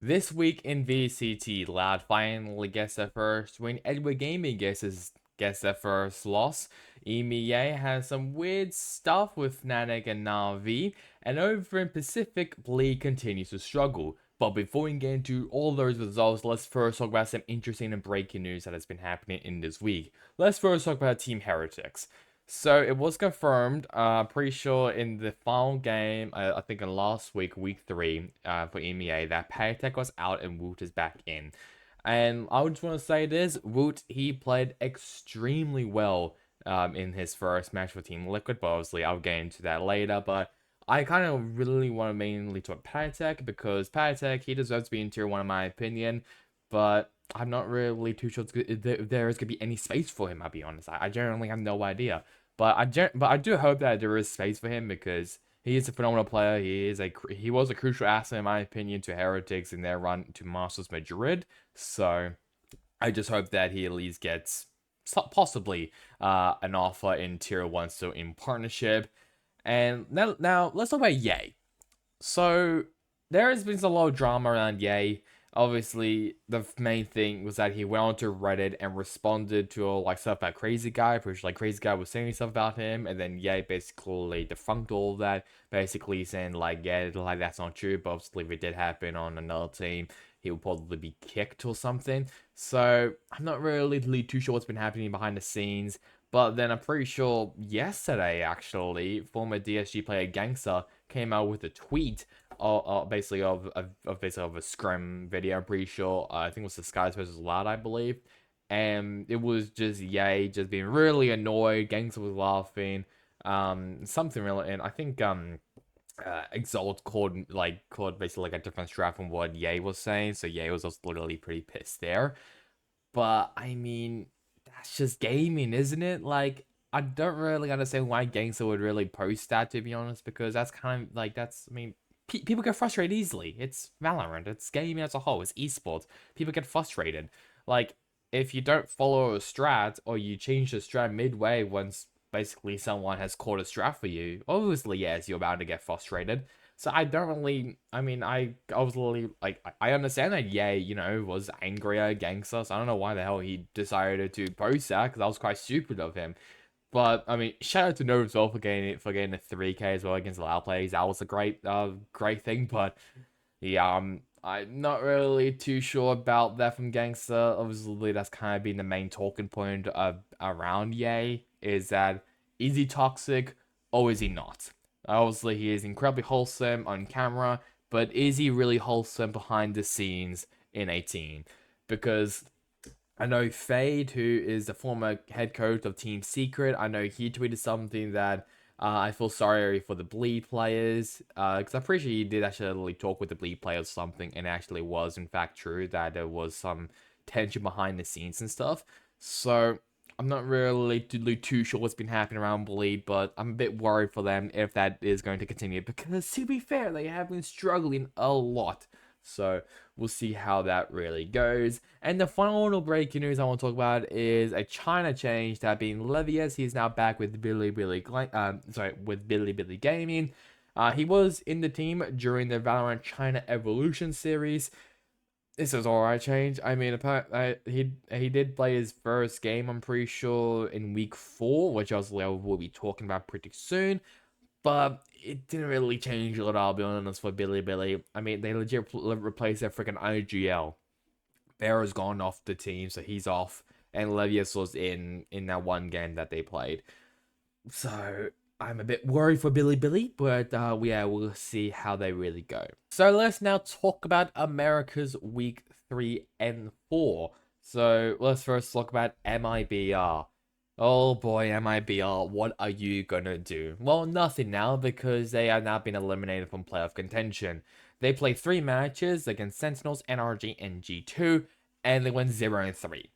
This week in VCT, Loud finally gets their first win. Edward Gaming gets their first loss. EMEA has some weird stuff with Nanek and Navi, and over in Pacific, BLD continues to struggle. But before we get into all those results, let's first talk about some interesting and breaking news that has been happening in this week. Let's first talk about Team Heretics. So it was confirmed, pretty sure in the final game, I think in last week, week 3, for EMEA, that Patek was out and w0Ot is back in. And I just want to say this, w0Ot, he played extremely well in his first match for Team Liquid, but obviously I'll get into that later, but I kind of really want to mainly talk Patek, because Patek, he deserves to be in tier 1 in my opinion, but I'm not really too sure if there is going to be any space for him, I'll be honest. I generally have no idea. But I do hope that there is space for him, because he is a phenomenal player. He was a crucial asset in my opinion to Heretics in their run to Masters Madrid. So I just hope that he at least gets possibly an offer in tier 1 still in partnership. And now let's talk about Yay. So there has been a lot of drama around Yay. Obviously, the main thing was that he went onto Reddit and responded to like stuff about Crazy Guy. Pretty sure like Crazy Guy was saying stuff about him, and then Yay basically defunct all of that, basically saying like, yeah, like that's not true. But obviously, if it did happen on another team, he would probably be kicked or something. So I'm not really too sure what's been happening behind the scenes. But then I'm pretty sure yesterday, actually, former DSG player Gangster came out with a tweet basically of a scrim video. I'm pretty sure. I think it was the Skies versus Loud, I believe, and it was just Yay just being really annoyed. Gangster was laughing. Something really, and I think Exalt called basically like a different strat from what Yay was saying. So Yay was just literally pretty pissed there. But I mean, that's just gaming, isn't it? Like, I don't really understand why Gangster would really post that, to be honest, because that's kind of like, I mean, people get frustrated easily. It's Valorant, it's gaming as a whole, it's esports. People get frustrated. Like, if you don't follow a strat or you change the strat midway once basically someone has called a strat for you, obviously, yes, you're about to get frustrated. So I don't really, I mean, I was literally, like, I understand that Ye, was angry at Gangster, so I don't know why the hell he decided to post that, because that was quite stupid of him. But, I mean, shout out to Nova as well for getting a 3K as well against the Loud players. That was a great thing, but, yeah, I'm not really too sure about that from Gangster. Obviously, that's kind of been the main talking point around Ye, is that, is he toxic or is he not? Obviously, he is incredibly wholesome on camera, but is he really wholesome behind the scenes in a team? Because I know Fade, who is the former head coach of Team Secret, I know he tweeted something that I feel sorry for the Bleed players, because I'm pretty sure he did actually talk with the Bleed players or something, and it actually was in fact true that there was some tension behind the scenes and stuff. So I'm not really too sure what's been happening around Bleed, but I'm a bit worried for them if that is going to continue, because to be fair, they have been struggling a lot. So we'll see how that really goes. And the final breaking news I want to talk about is a China change that being Levius. He's now back with Bilibili Gaming. He was in the team during the Valorant China Evolution series. This is alright change. I mean, he did play his first game, I'm pretty sure, in week 4, which obviously I will be talking about pretty soon. But it didn't really change a lot, I'll be honest, for Bilibili. I mean, they legit replaced their freaking IGL. Bear has gone off the team, so he's off. And Levius was in that one game that they played. So I'm a bit worried for Bilibili, but yeah, we'll see how they really go. So let's now talk about America's week 3 and 4. So let's first talk about MIBR. Oh boy, MIBR, what are you gonna do? Well, nothing now, because they have now been eliminated from playoff contention. They played 3 matches against Sentinels, NRG, and G2, and they went 0-3.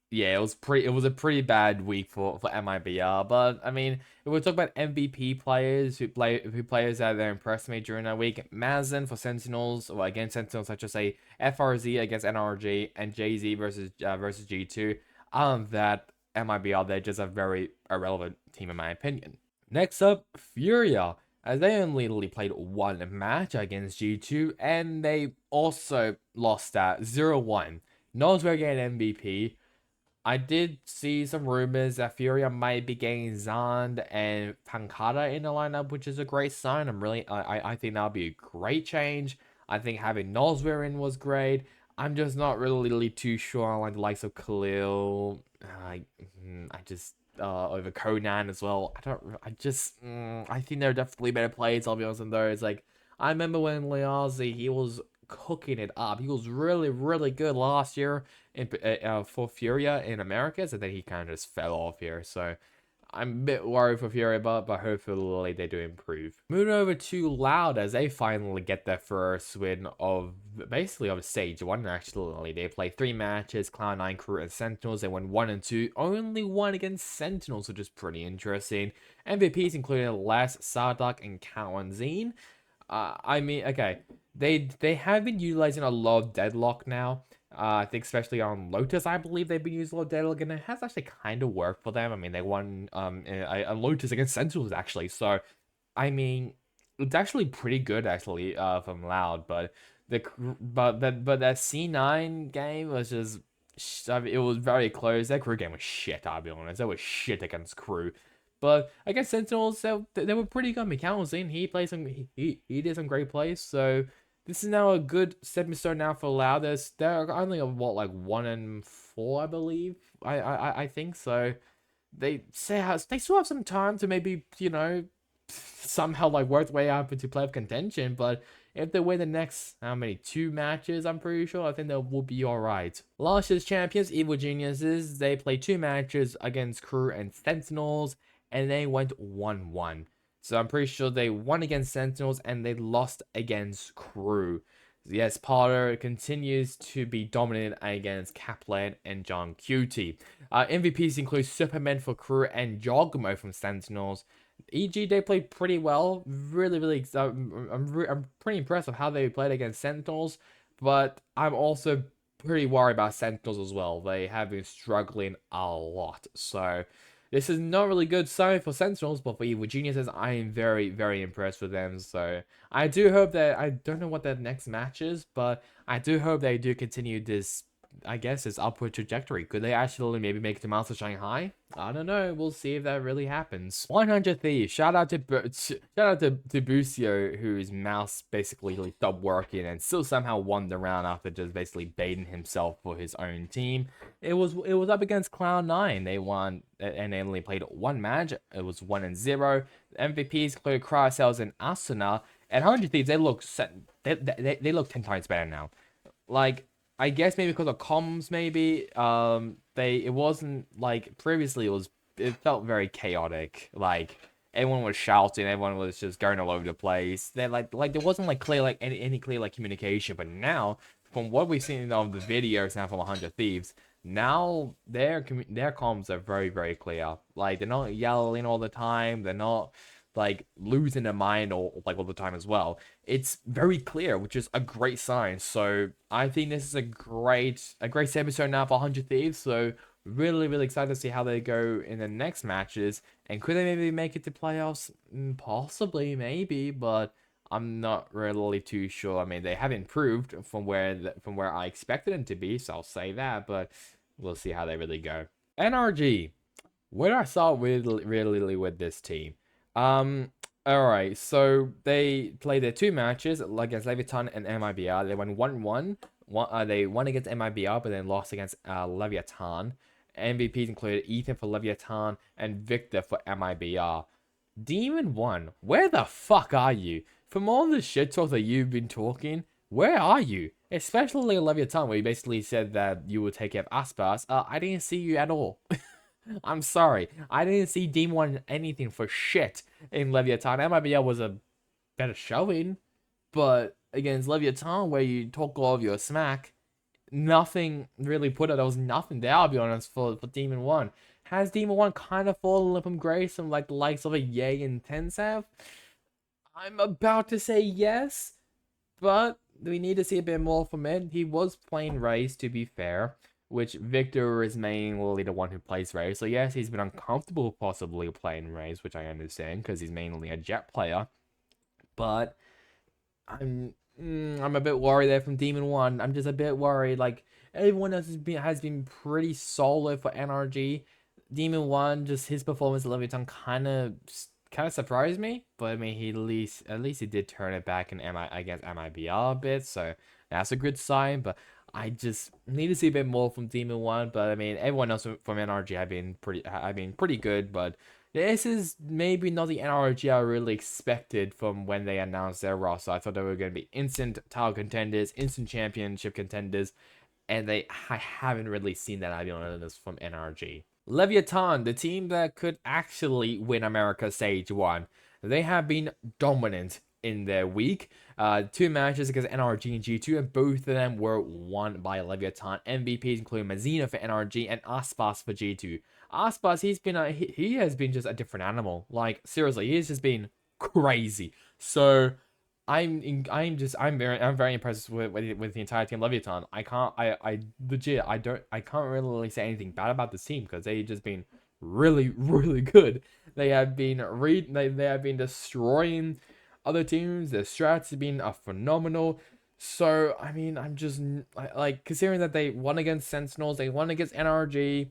Yeah, it was a pretty bad week for MIBR, but I mean, if we talk about MVP players who players that impressed me during that week, Mazen for Sentinels, or against Sentinels, such as say FRZ against NRG and JZ versus G2. That MIBR, they're just a very irrelevant team in my opinion. Next up, Furia. as they only really played one match against G2, and they also lost that 0-1. Not very good MVP. I did see some rumors that Furia might be getting Zand and Pankata in the lineup, which is a great sign. I think that'll be a great change. I think having Nozver in was great. I'm just not really too sure on like the likes of Khalil. I just over Conan as well. I think they're definitely better players. I'll be honest with those. Like I remember when Leazi, he was cooking it up. He was really good last year for Furia in Americas, and then he kind of just fell off here. So I'm a bit worried for Furia, but hopefully they do improve. Moving over to Loud as they finally get their first win of basically of stage one. Actually, they played 3 matches: Cloud9, Crew, and Sentinels. They won 1 and 2. Only one against Sentinels, which is pretty interesting. MVPs included Les, Sardak, and Kawanzine. I mean, okay, they have been utilizing a lot of Deadlock now. I think especially on Lotus, I believe they've been using a lot of Deadlock, and it has actually kind of worked for them. I mean, they won a Lotus against Sentinels actually, so I mean, it's actually pretty good actually from Loud, but that C9 game was just. I mean, it was very close. That crew game was shit, I'll be honest. That was shit against crew. But against Sentinels, they were pretty good. Mikhail was in. He played some. He did some great plays. So this is now a good stepping stone now for Loud. They're only what like 1 and 4, I believe. I think so. They still have some time to maybe somehow like work their way up into playoff contention. But if they win the next how many 2 matches, I'm pretty sure I think they will be alright. Last year's champions, Evil Geniuses, they played 2 matches against Crew and Sentinels, and they went 1-1. So I'm pretty sure they won against Sentinels and they lost against Crew. Yes, Potter continues to be dominant against Kaplan and John Cutie. MVPs include Superman for Crew and Jogmo from Sentinels. EG, they played pretty well. Really, I'm pretty impressed with how they played against Sentinels, but I'm also pretty worried about Sentinels as well. They have been struggling a lot, so this is not really good sign for Sentinels, but for Evil Geniuses, I am very impressed with them. So I do hope that, I don't know what their next match is, but I do hope they do continue this, I guess, this upward trajectory. Could they actually maybe make it to Mouth of Shanghai? I don't know. We'll see if that really happens. 100 Thieves. Shout out to Busio, whose mouse basically stopped working and still somehow won the round after just basically baiting himself for his own team. It was up against Cloud9. They won, and they only played 1 match. It was 1 and 0. MVPs included Crycells and Asuna. And 100 Thieves, they look they look 10 times better now. Like, I guess maybe because of comms, maybe. It wasn't like previously. It felt very chaotic. Like everyone was shouting, everyone was just going all over the place. They like there wasn't like clear like any clear like communication. But now, from what we've seen of the videos now from 100 Thieves, now their comms are very clear. Like they're not yelling all the time. They're not like losing their mind all the time as well. It's very clear, which is a great sign. So I think this is a great episode now for 100 Thieves. So really excited to see how they go in the next matches. And could they maybe make it to playoffs? Possibly, maybe, but I'm not really too sure. I mean, they have improved from where I expected them to be, so I'll say that. But we'll see how they really go. NRG, where do I start with really with this team? Alright, so they played their 2 matches against Leviathan and MIBR. They won 1-1. They won against MIBR, but then lost against Leviathan. MVPs included Ethan for Leviathan and Victor for MIBR. Demon 1, where the fuck are you? From all the shit talk that you've been talking, where are you? Especially Leviathan, where you basically said that you would take care of Aspas. I didn't see you at all. I'm sorry. I didn't see Demon 1 anything for shit in Leviathan. MIBR was a better showing, but against Leviathan, where you talk all of your smack, nothing really put out. There was nothing there, I'll be honest, for Demon 1. Has Demon 1 kind of fallen from grace from like the likes of a Ye and Tensav? I'm about to say yes, but we need to see a bit more from it. He was playing Raze, to be fair, which Victor is mainly the one who plays Raze. So yes, he's been uncomfortable possibly playing Raze, which I understand, because he's mainly a Jet player. but I'm a bit worried there from Demon One. I'm just a bit worried. Like everyone else has been pretty solid for NRG. Demon One, just his performance at Leviathan kind of surprised me. But I mean, he at least he did turn it back in MI against MIBR a bit, so that's a good sign. But I just need to see a bit more from Demon One. But I mean, everyone else from NRG have been pretty good. But this is maybe not the NRG I really expected from when they announced their roster. I thought they were going to be instant title contenders, instant championship contenders, and I haven't really seen that, I'll be honest, from NRG. Leviathan, the team that could actually win America Stage 1. They have been dominant in their week. Two matches against NRG and G2, and both of them were won by Leviathan. MVPs including Mazina for NRG and Aspas for G2. Aspas, he has been just a different animal. Like seriously, he's just been crazy. So I'm very impressed with the entire team Leviathan. I legit I can't really say anything bad about this team because they've just been really really good. They have been destroying other teams. Their strats have been phenomenal. So I mean, like considering that they won against Sentinels, they won against NRG,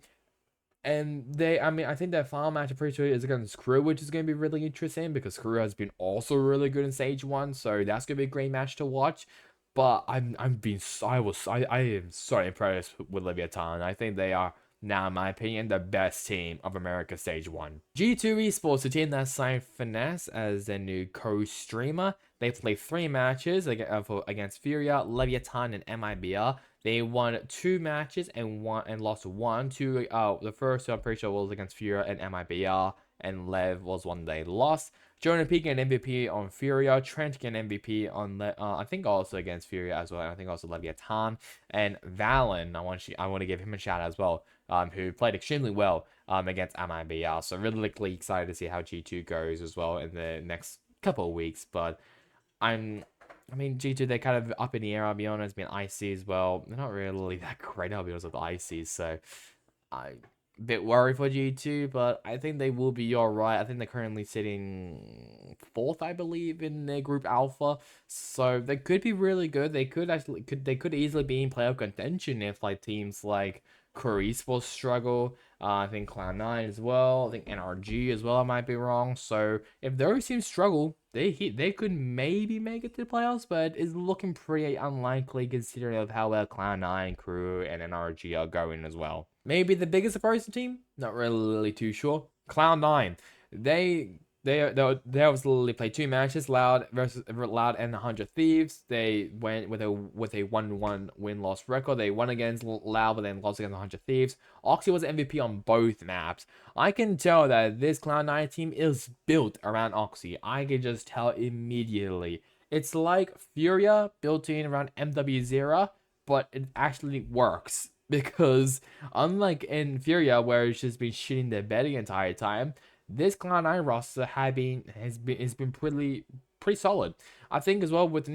and I think their final match, I'm pretty sure, is against Crew, which is going to be really interesting because Crew has been also really good in Stage 1, so that's going to be a great match to watch. But I am so impressed with Leviathan. I think they are now, in my opinion, the best team of America Stage 1. G2 Esports, the team that signed Finesse as their new co-streamer. They played 3 matches against Furia, Leviathan, and MIBR. They won 2 matches and lost 1. The first two I'm pretty sure was against Furia and MIBR, and Lev was one they lost. Jonah P getting MVP on Furia, Trent getting MVP on I think also against Furia as well, and I think also Leviathan, and Valen. I want to give him a shout out as well, who played extremely well against MIBR. So really excited to see how G2 goes as well in the next couple of weeks. But I mean, G2, they're kind of up in the air, I'll be honest. I mean, IC as well. They're not really that great, I'll be honest, with the IC. So, I'm a bit worried for G2, but I think they will be alright. I think they're currently sitting 4th, I believe, in their group alpha. So, they could be really good. They could easily be in playoff contention if, like, teams like Korea Esports struggle. I think Cloud9 as well. I think NRG as well. I might be wrong. So if those teams struggle, they could maybe make it to the playoffs, but it's looking pretty unlikely considering of how well Cloud9, Crew, and NRG are going as well. Maybe the biggest opposing team? Not really too sure. Cloud9. They they obviously played 2 matches, Loud and 100 Thieves. They went with a 1-1 win-loss record. They won against Loud, but then lost against 100 Thieves. Oxy was MVP on both maps. I can tell that this Cloud9 team is built around Oxy. I can just tell immediately. It's like Furia built in around MW0, but it actually works. Because unlike in Furia, where it's just been shitting their bed the entire time, this Cloud9 roster has been pretty solid. I think as well with the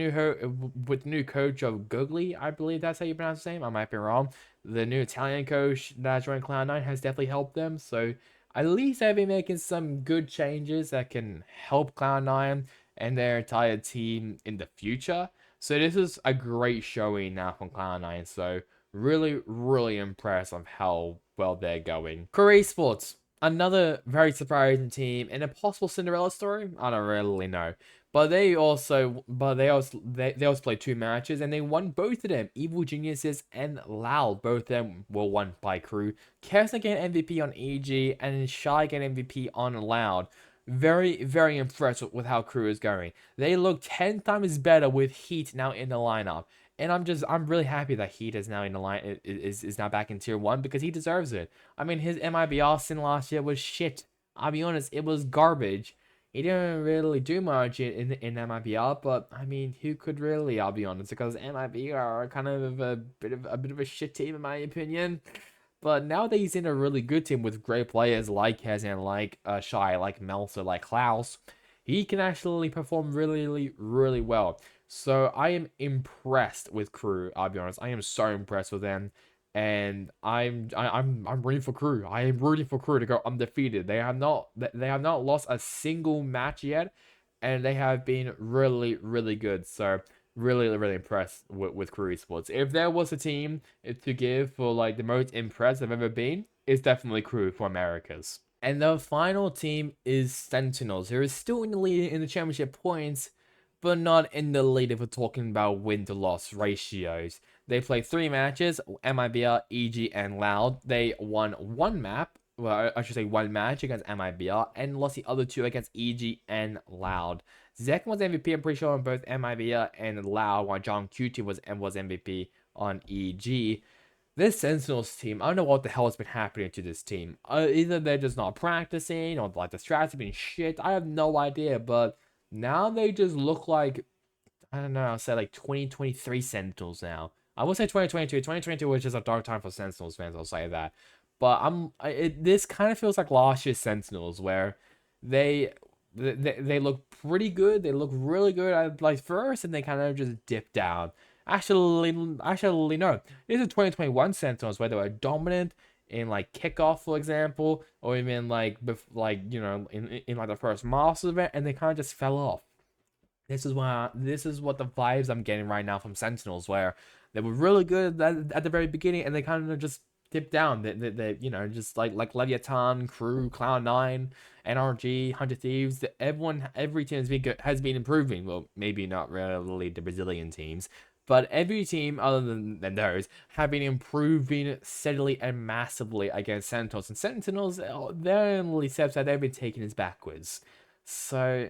new coach of Googly, I believe that's how you pronounce his name. I might be wrong. The new Italian coach that joined Cloud9 has definitely helped them. So at least they've been making some good changes that can help Cloud9 and their entire team in the future. So this is a great showing now from Cloud9. So really impressed of how well they're going. Korea Sports, another very surprising team and a possible Cinderella story. I don't really know, but they also played 2 matches and they won both of them. Evil Geniuses and Loud, both of them were won by Crew. Kesna getting MVP on EDG and Shy getting MVP on Loud. Very impressed with how Crew is going. They look 10 times better with Heat now in the lineup. And I'm really happy that Heat is now in the line is now back in tier 1 because he deserves it. I mean, his MIBR sin last year was shit. I'll be honest, it was garbage. He didn't really do much in MIBR, but I mean, who could really? I'll be honest, because MIBR are kind of a bit of a shit team in my opinion. But now that he's in a really good team with great players like Kazan, like Shy, like Melsa, like Klaus, he can actually perform really well. So I am impressed with Crew. I'll be honest, I am so impressed with them, and I'm rooting for Crew. I am rooting for Crew to go undefeated. They have not lost a single match yet, and they have been really, really good. So really, really impressed with Crew Esports. If there was a team to give for like the most impressed I've ever been, it's definitely Crew for Americas. And the final team is Sentinels, who is still in the lead in the championship points, but not in the lead if we're talking about win to loss ratios. They played 3 matches, MIBR, EG, and Loud. They won one map, well, I should say one match against MIBR, and lost the other 2 against EG and Loud. Zek was MVP, I'm pretty sure, on both MIBR and Loud, while John QT was MVP on EG. This Sentinels team, I don't know what the hell has been happening to this team. Either they're just not practicing, or like the strats have been shit. I have no idea, but now they just look like, I don't know, I'll say like 2023 Sentinels now. I will say 2022. 2022 was just a dark time for Sentinels fans, I'll say that. But this kind of feels like last year's Sentinels, where they they look pretty good. They look really good at like first, and they kind of just dip down. Actually, no. This is 2021 Sentinels where they were dominant in like kickoff, for example, or even like in like the first Masters event, and they kind of just fell off. This is what the vibes I'm getting right now from Sentinels, where they were really good at the very beginning, and they kind of just dipped down. They just like Leviathan, Crew, Cloud9, NRG, Hunter Thieves. Every team has been improving. Well, maybe not really the Brazilian teams, but every team other than those have been improving steadily and massively against Sentinels. And Sentinels, their only steps that they've been taking is backwards. So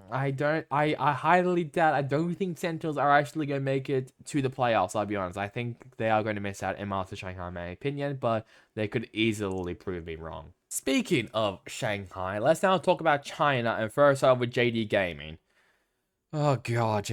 I highly doubt. I don't think Sentinels are actually going to make it to the playoffs. I'll be honest. I think they are going to miss out in Master Shanghai, in my opinion, but they could easily prove me wrong. Speaking of Shanghai, let's now talk about China, and first off with JD Gaming. Oh god,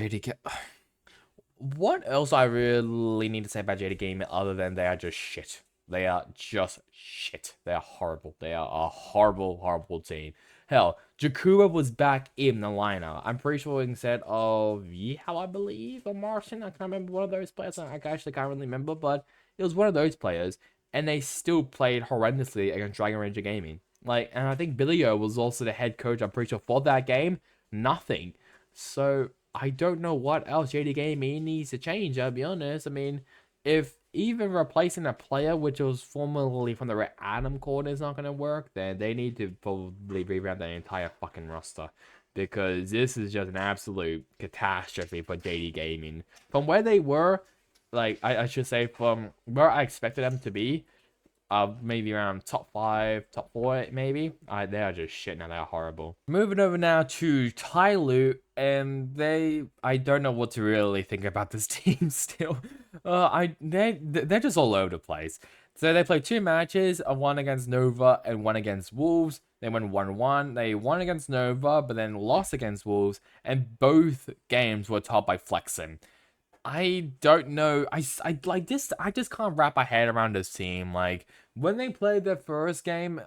what else I really need to say about JD Gaming other than they are just shit? They are just shit. They are horrible. They are a horrible, horrible team. Hell, Jakura was back in the lineup. I'm pretty sure instead of Yihao, I believe, or Martian. I can't remember one of those players. I actually can't really remember, but it was one of those players. And they still played horrendously against Dragon Ranger Gaming. Like, and I think Billio was also the head coach, I'm pretty sure, for that game. Nothing. So, I don't know what else JD Gaming needs to change, I'll be honest. I mean, if even replacing a player which was formerly from the Red Atom Corps is not going to work, then they need to probably revamp their entire fucking roster. Because this is just an absolute catastrophe for JD Gaming. From where they were, like, I should say, from where I expected them to be, maybe around top 5, top 4, maybe. They are just shit now. They are horrible. Moving over now to Tyloo, and I don't know what to really think about this team still. They're just all over the place. So they played 2 matches, one against Nova and one against Wolves. They went 1-1. They won against Nova, but then lost against Wolves, and both games were topped by Flexing. I don't know. I like this. I just can't wrap my head around this team. Like when they played their first game,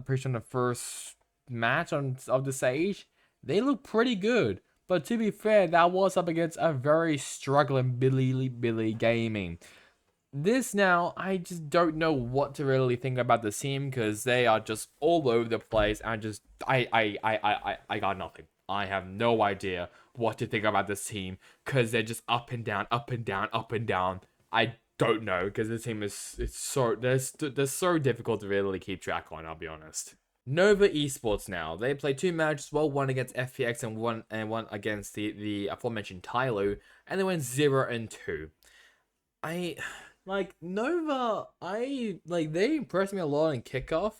pretty sure the first match of the Sage, they looked pretty good. But to be fair, that was up against a very struggling Billy Gaming. This now, I just don't know what to really think about the team because they are just all over the place. I got nothing. I have no idea what to think about this team because they're just up and down, up and down, up and down. I don't know because this team they're so difficult to really keep track on. I'll be honest. Nova Esports now. They played 2 matches, well, one against FPX and one against the aforementioned Tyloo, and they went 0-2. I like Nova. They impressed me a lot in kickoff,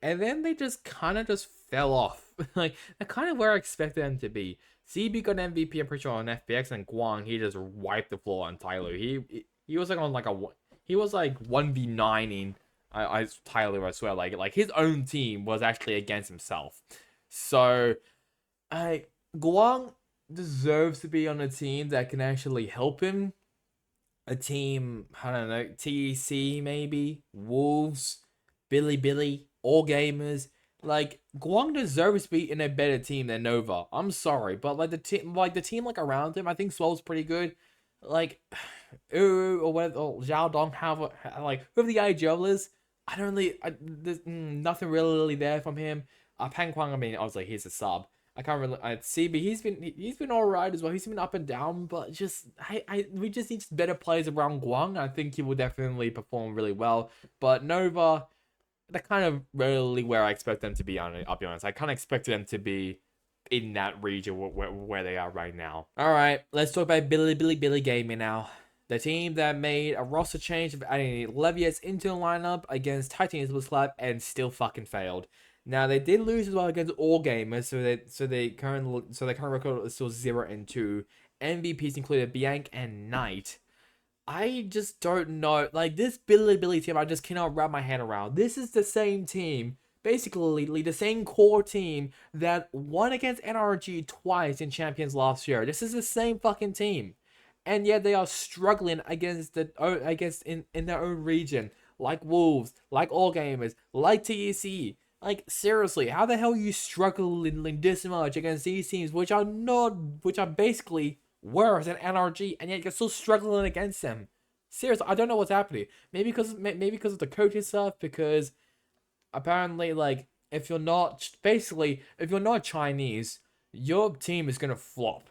and then they just kind of just fell off. Like that's kind of where I expected them to be. CB got MVP, I'm pretty sure, on FPX, and Guang, he just wiped the floor on Tyloo. He was like on like he was like 1v9ing Tyloo, I swear. Like his own team was actually against himself. So Guang deserves to be on a team that can actually help him. A team, I don't know, TEC maybe, Wolves, Billy, All Gamers. Like Guang deserves to be in a better team than Nova. I'm sorry, but like the team around him, I think Swell's pretty good. Like, or whatever, Zhao Dong have like whoever the IGL is. I don't really, there's nothing really there from him. Pan Kwang, I mean, obviously he's a sub. I can't really see, but he's been all right as well. He's been up and down, but just we just need better players around Guang. I think he will definitely perform really well. But Nova, they're kind of really where I expect them to be. I'll be honest. I kind of expected them to be in that region where they are right now. All right, let's talk about Billy Gaming now. The team that made a roster change of adding Levius into the lineup against Titanium Sports Club and still fucking failed. Now they did lose as well against All Gamers, so their current record is still 0-2. MVPs included Bianc and Knight. I just don't know. Like, this Billy team, I just cannot wrap my head around. This is the same team, basically the same core team that won against NRG twice in Champions last year. This is the same fucking team. And yet they are struggling against in their own region. Like Wolves, like All Gamers, like TEC. Like, seriously, how the hell are you struggling this much against these teams, which are basically worse than NRG, and yet you're still struggling against them? Seriously, I don't know what's happening. Maybe because of the coaching stuff, because apparently, like, if you're not Chinese, your team is gonna flop.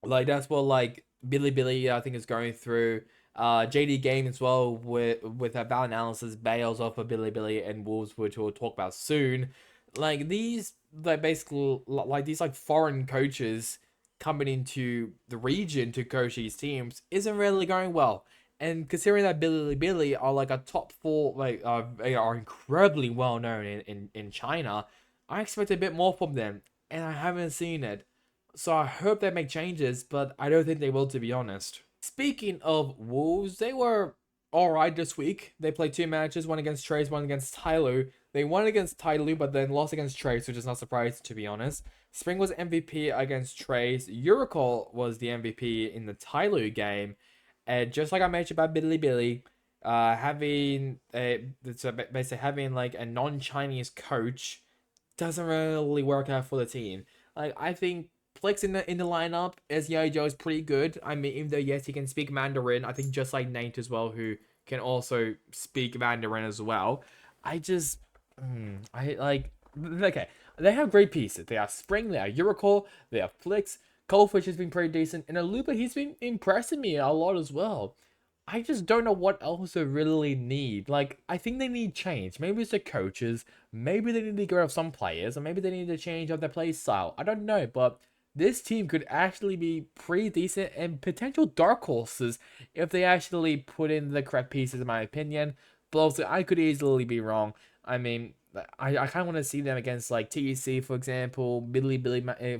Like, that's what, like, Billy I think is going through. JD Game as well with a bad analysis bails off of Billy and Wolves, which we'll talk about soon. Like, these, like, basically like these like foreign coaches coming into the region to coach these teams isn't really going well. And considering that Billy are like a top four, like they are incredibly well known in China, I expect a bit more from them, and I haven't seen it. So I hope they make changes, but I don't think they will, to be honest. Speaking of Wolves, they were alright this week. They played 2 matches, one against Trace, one against Tyloo. They won against Tyloo, but then lost against Trace, which is not surprising, to be honest. Spring was MVP against Trace. Uricol was the MVP in the Tyloo game. And just like I mentioned about Billy, having basically having like a non-Chinese coach doesn't really work out for the team. Like, I think Flex in the lineup as Joe is pretty good. I mean, even though yes, he can speak Mandarin, I think just like Nate as well, who can also speak Mandarin as well. I just, I like, okay, they have great pieces. They have Spring, they have Uricol, they have Flex. Coldfish has been pretty decent, and Alupa, he's been impressing me a lot as well. I just don't know what else they really need. Like, I think they need change. Maybe it's the coaches, maybe they need to get rid of some players, or maybe they need to change up their play style. I don't know, but this team could actually be pretty decent and potential dark horses if they actually put in the correct pieces, in my opinion. But also, I could easily be wrong. I mean, I kind of want to see them against like TEC, for example, Billy,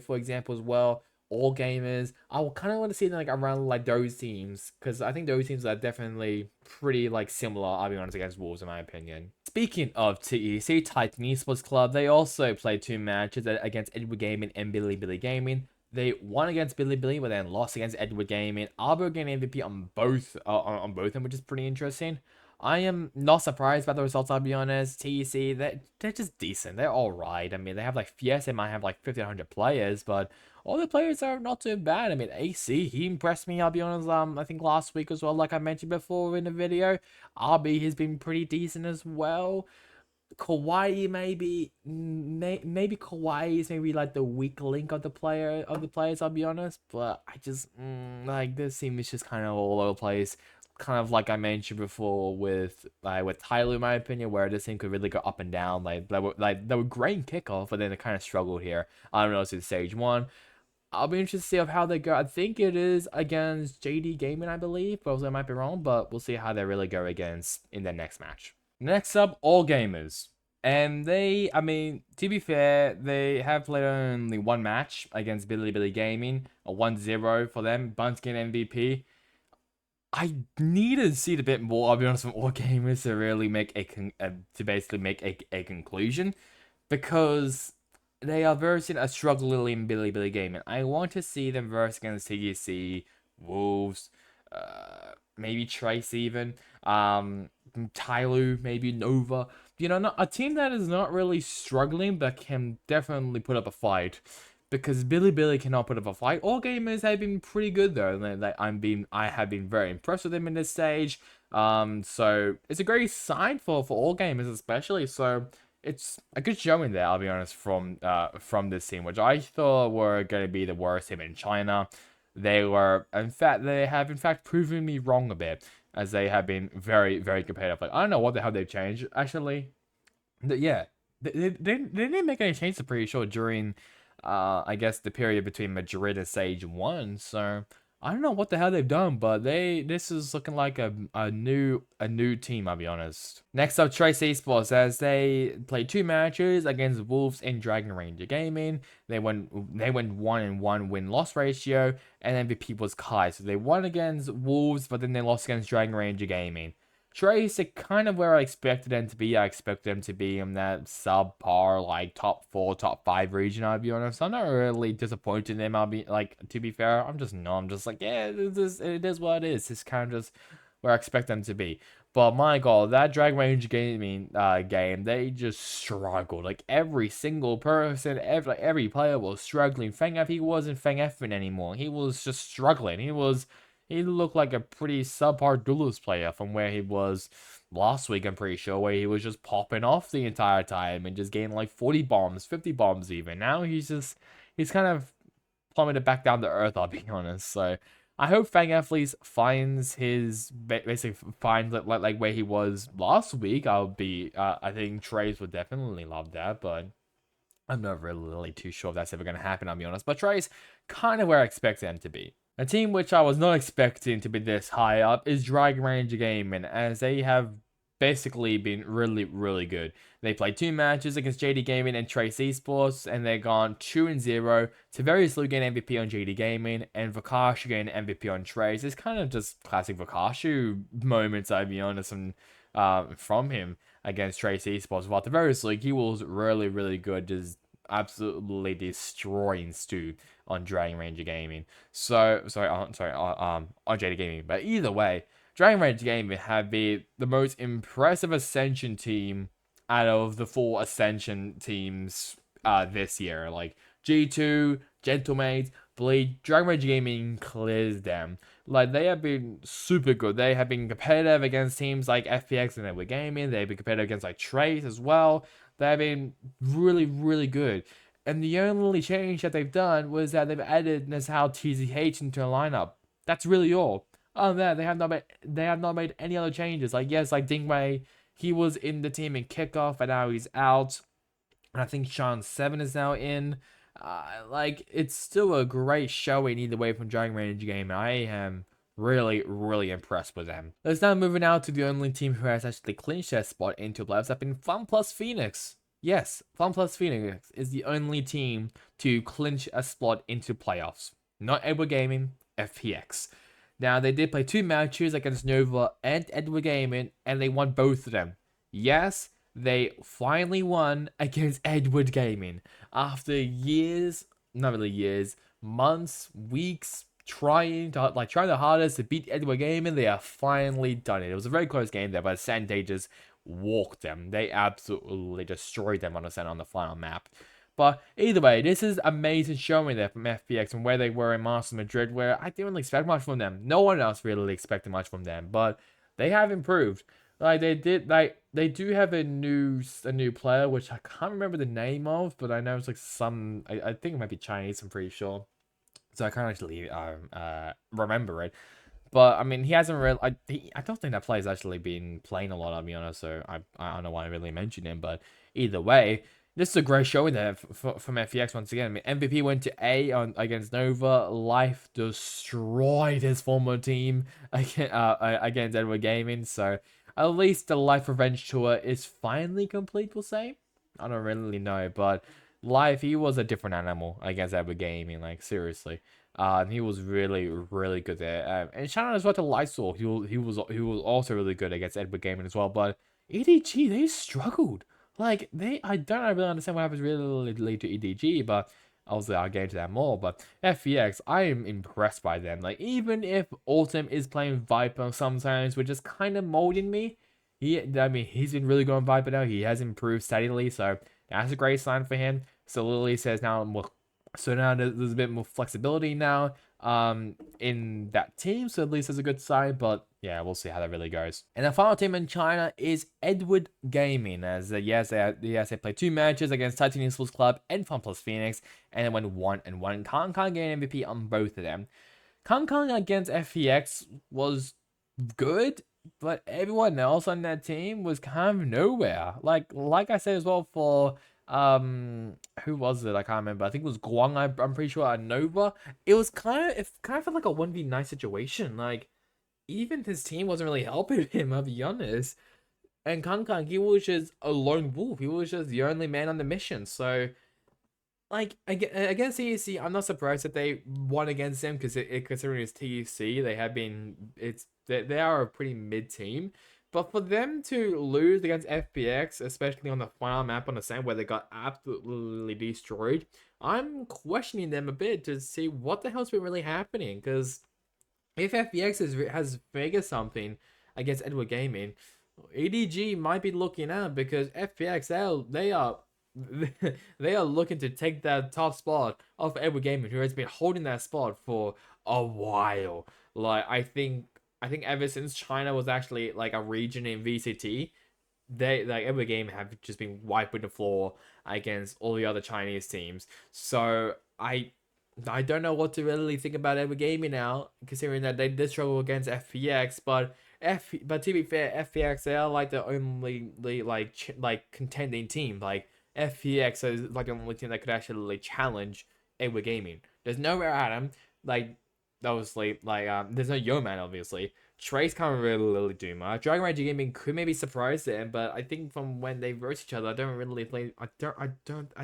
for example, as well. All Gamers. I will kind of want to see them like around like those teams, because I think those teams are definitely pretty like similar, I'll be honest, against Wolves, in my opinion. Speaking of TEC, Titan Esports Club, they also played 2 matches against Edward Gaming and Billy Gaming. They won against Billy, but then lost against Edward Gaming. Arbo getting MVP on both of them, which is pretty interesting. I am not surprised by the results, I'll be honest. TEC, they're just decent. They're alright. I mean, they have like, yes, they might have like 1,500 players, but all the players are not too bad. I mean, AC, he impressed me, I'll be honest, I think last week as well, like I mentioned before in the video. RB has been pretty decent as well. Kawaii, maybe Kawaii is maybe like the weak link of the players, I'll be honest. But I just like, this team is just kind of all over the place. Kind of like I mentioned before with Tyler, in my opinion, where this team could really go up and down. Like they were great in kickoff, but then they kind of struggled here. I don't know, it's stage 1. I'll be interested to see of how they go. I think it is against JD Gaming, I believe, but I might be wrong. But we'll see how they really go against in their next match. Next up, All Gamers. And they, I mean, to be fair, they have played only 1 match against Billy Gaming, a 1-0 for them. Bunskin MVP. I need to see it a bit more, I'll be honest, from All Gamers to really make a conclusion, because they are versing a struggling in Billy Gaming. I want to see them verse against TGC, Wolves, maybe Trace even, Tyloo, maybe Nova. You know, a team that is not really struggling, but can definitely put up a fight. Because Billy cannot put up a fight. All Gamers have been pretty good though. Like, I have been very impressed with them in this stage. So it's a great sign for All Gamers especially. So it's a good showing there, I'll be honest, from this team, which I thought were going to be the worst team in China. They have in fact proven me wrong a bit, as they have been very, very competitive. Like, I don't know what the hell they've changed, actually. Yeah, they didn't make any changes, I'm pretty sure, during, I guess, the period between Madrid and Stage 1, so I don't know what the hell they've done, but this is looking like a new team, I'll be honest. Next up, Trace Esports, as they played two matches against Wolves in Dragon Ranger Gaming. They went 1-1 win-loss ratio, and MVP was Kai. So they won against Wolves, but then they lost against Dragon Ranger Gaming. Trace are kind of where I expected them to be. I expected them to be in that subpar, like top 4, top 5 region, I'll be honest. I'm not really disappointed in them, I'll be like, to be fair. I'm just like, yeah, it is what it is. It's kind of just where I expect them to be. But my god, that Dragon Range gaming game, they just struggled. Like every single person, every player was struggling. Feng he wasn't Feng Effing anymore. He was just struggling. He looked like a pretty subpar duelist player from where he was last week, I'm pretty sure, where he was just popping off the entire time and just getting like 40 bombs, 50 bombs even. Now he's kind of plummeted back down to earth, I'll be honest. So I hope Fang Athletes finds basically finds like where he was last week. I think Trace would definitely love that, but I'm not really too sure if that's ever going to happen, I'll be honest. But Trace, kind of where I expect them to be. A team which I was not expecting to be this high up is Dragon Ranger Gaming, as they have basically been really, really good. They played two matches against JD Gaming and Trace Esports, and they've gone 2-0. Tavarius Lu gained MVP on JD Gaming, and Vakashu gained MVP on Trace. It's kind of just classic Vakashu moments, I'll be honest, from him against Trace Esports. While Tavarius Lu, he was really, really good, just absolutely destroying Stu on Dragon Ranger Gaming. On JD Gaming. But either way, Dragon Ranger Gaming have been the most impressive Ascension team out of the 4 Ascension teams this year. Like G2, Gentlemaids, Bleed, Dragon Ranger Gaming clears them. Like, they have been super good. They have been competitive against teams like FPX and Edward Gaming. They've been competitive against like Trace as well. They've been really, really good. And the only change that they've done was that they've added Nazal TZH into the lineup. That's really all. Oh man, they have not made any other changes. Like, yes, like Dingwei, he was in the team in kickoff, and now he's out. And I think Sean 7 is now in. It's still a great showing either way from Dragon Ranger Game. I am really, really impressed with them. Let's now move out to the only team who has actually clinched their spot into playoffs. That's been Fun Plus Phoenix. Yes, Fun Plus Phoenix is the only team to clinch a spot into playoffs. Not Edward Gaming, FPX. Now, they did play 2 matches against Nova and Edward Gaming, and they won both of them. Yes, they finally won against Edward Gaming. After years, not really years, months, weeks, trying the hardest to beat Edward Gaming, they have finally done it. It was a very close game there, but Sanday just walked them. They absolutely destroyed them on the final map. But either way, this is amazing showing there from FPX and where they were in Masters Madrid, where I didn't really expect much from them. No one else really expected much from them, but they have improved. They do have a new player, which I can't remember the name of, but I know it's like I think it might be Chinese, I'm pretty sure. So I can't actually remember it. But I mean, he hasn't really. I don't think that player's actually been playing a lot, I'll be honest. So I don't know why I really mentioned him. But either way, this is a great showing there from FPX once again. I mean, MVP went to A against Nova. Life destroyed his former team against Edward Gaming. So at least the Life Revenge Tour is finally complete, we'll say. I don't really know, but Life, he was a different animal against Edward Gaming. Like, seriously. He was really, really good there. And shout out as well to Lysol. He was also really good against Edward Gaming as well. But EDG, they struggled. Like, I don't really understand what happens really to EDG, but obviously I'll get into that more. But FPX, I am impressed by them. Like, even if Autumn is playing Viper sometimes, which is kind of molding me, he's been really good on Viper now. He has improved steadily, so that's a great sign for him. So Lily says now there's a bit more flexibility now in that team, so at least it's a good sign. But yeah, we'll see how that really goes. And the final team in China is Edward Gaming. As yes, they played 2 matches against Titanium Sports Club and FunPlus Phoenix, and they went 1-1. Kang getting MVP on both of them. Kang against FPX was good, but everyone else on that team was kind of nowhere. Like I said as well for who was it? I can't remember. I think it was Guang. I'm pretty sure at Nova. It kind of felt like a 1v9 situation. Like even his team wasn't really helping him, I'll be honest. And Kang, he was just a lone wolf. He was just the only man on the mission. So like against TEC, I'm not surprised that they won against them because considering it's TEC, they are a pretty mid team. But for them to lose against FPX, especially on the final map on the same where they got absolutely destroyed, I'm questioning them a bit to see what the hell's been really happening. Because if FPX has figured something against Edward Gaming, EDG might be looking out because FPX they are they are looking to take that top spot off Edward Gaming, who has been holding that spot for a while. Like I think ever since China was actually like a region in VCT, they like every game have just been wiping the floor against all the other Chinese teams. So I don't know what to really think about Ever Gaming now, considering that they did struggle against FPX, but to be fair, FPX they are like the only like contending team. Like FPX is like the only team that could actually challenge Ever Gaming. There's no Adam, like obviously there's no Yoman obviously. Trace can't really do much. Dragon Rage Gaming could maybe surprise them, but I think from when they verse each other, I don't really play. I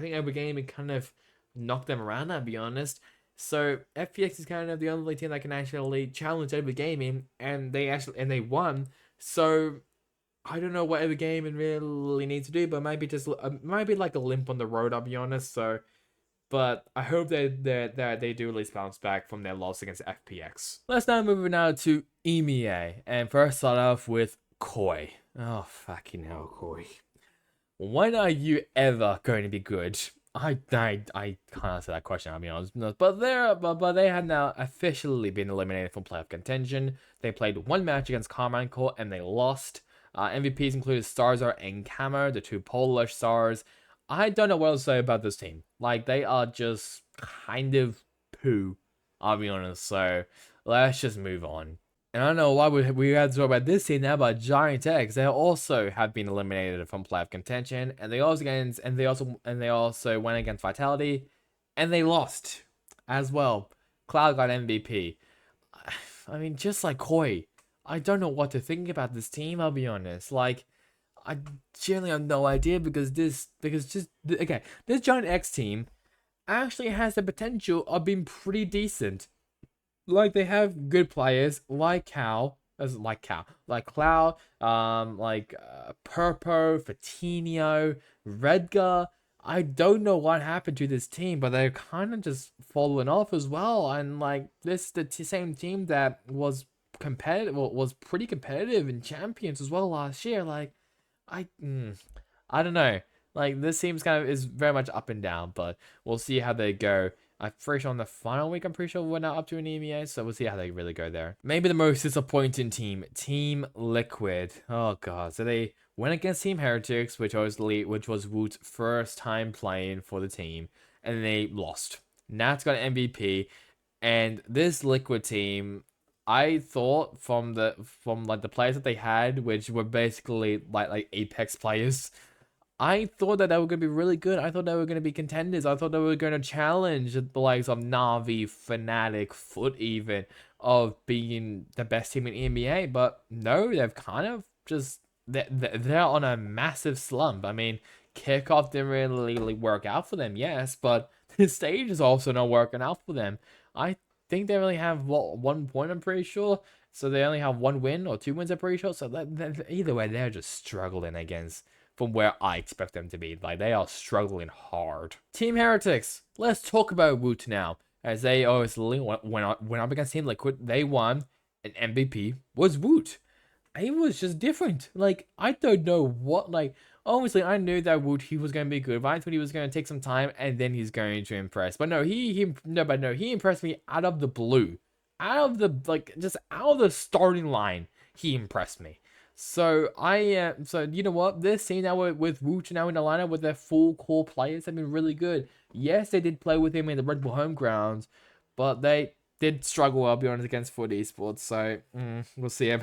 think Ever Gaming kind of knock them around, I'll be honest. So FPX is kind of the only team that can actually challenge Ever Gaming, and they won. So I don't know what Ever Gaming really needs to do, but maybe just might be like a limp on the road, I'll be honest. So, but I hope that they do at least bounce back from their loss against FPX. Let's now move now to EMEA, and first start off with Koi. Oh fucking hell, Koi. When are you ever going to be good? I can't answer that question, I'll be honest. But they had now officially been eliminated from playoff contention. They played 1 match against Carmine Court and they lost. MVPs included Starzar and Camo, the 2 Polish stars. I don't know what to say about this team. Like, they are just kind of poo, I'll be honest. So let's just move on. And I don't know why we had to talk about this team now, but Giant X, they also have been eliminated from playoff contention, and they also went against Vitality, and they lost as well. Cloud got MVP. I mean, just like Koi, I don't know what to think about this team. I'll be honest. Like, I generally have no idea because this Giant X team actually has the potential of being pretty decent. Like they have good players like Cloud, Purpo, Fatinho, Redgar. I don't know what happened to this team, but they're kind of just falling off as well. And like this, same team that was competitive, was pretty competitive in champions as well last year. Like I, I don't know. Like this team's kind of is very much up and down, but we'll see how they go. I'm pretty sure on the final week, I'm pretty sure we're not up to an EMEA, so we'll see how they really go there. Maybe the most disappointing team, Team Liquid. Oh god, so they went against Team Heretics, which was w0Ot's first time playing for the team, and they lost. Nat's got an MVP, and this Liquid team, I thought from the players that they had, which were basically like Apex players. I thought that they were going to be really good. I thought they were going to be contenders. I thought they were going to challenge the likes of Na'Vi, Fnatic, Foot even, of being the best team in EMEA. But no, they've kind of just... They're on a massive slump. I mean, kickoff didn't really work out for them, yes, but the stage is also not working out for them. I think they only have, 1 point, I'm pretty sure. So they only have 1 win or 2 wins, I'm pretty sure. So either way, they're just struggling against... from where I expect them to be. Like, they are struggling hard. Team Heretics. Let's talk about w0Ot now. As they obviously went up against Team Liquid. They won. An MVP was w0Ot. It was just different. Like, I don't know what, like... Obviously, I knew that w0Ot, he was going to be good. But I thought he was going to take some time. And then he's going to impress. But no, he impressed me out of the blue. Out of the, just out of the starting line. he impressed me. So so you know what? This team now with Wooch now in the lineup with their full core players have been really good. Yes, they did play with him in the Red Bull home grounds, but they did struggle, I'll be honest, against Foot Esports. So we'll see.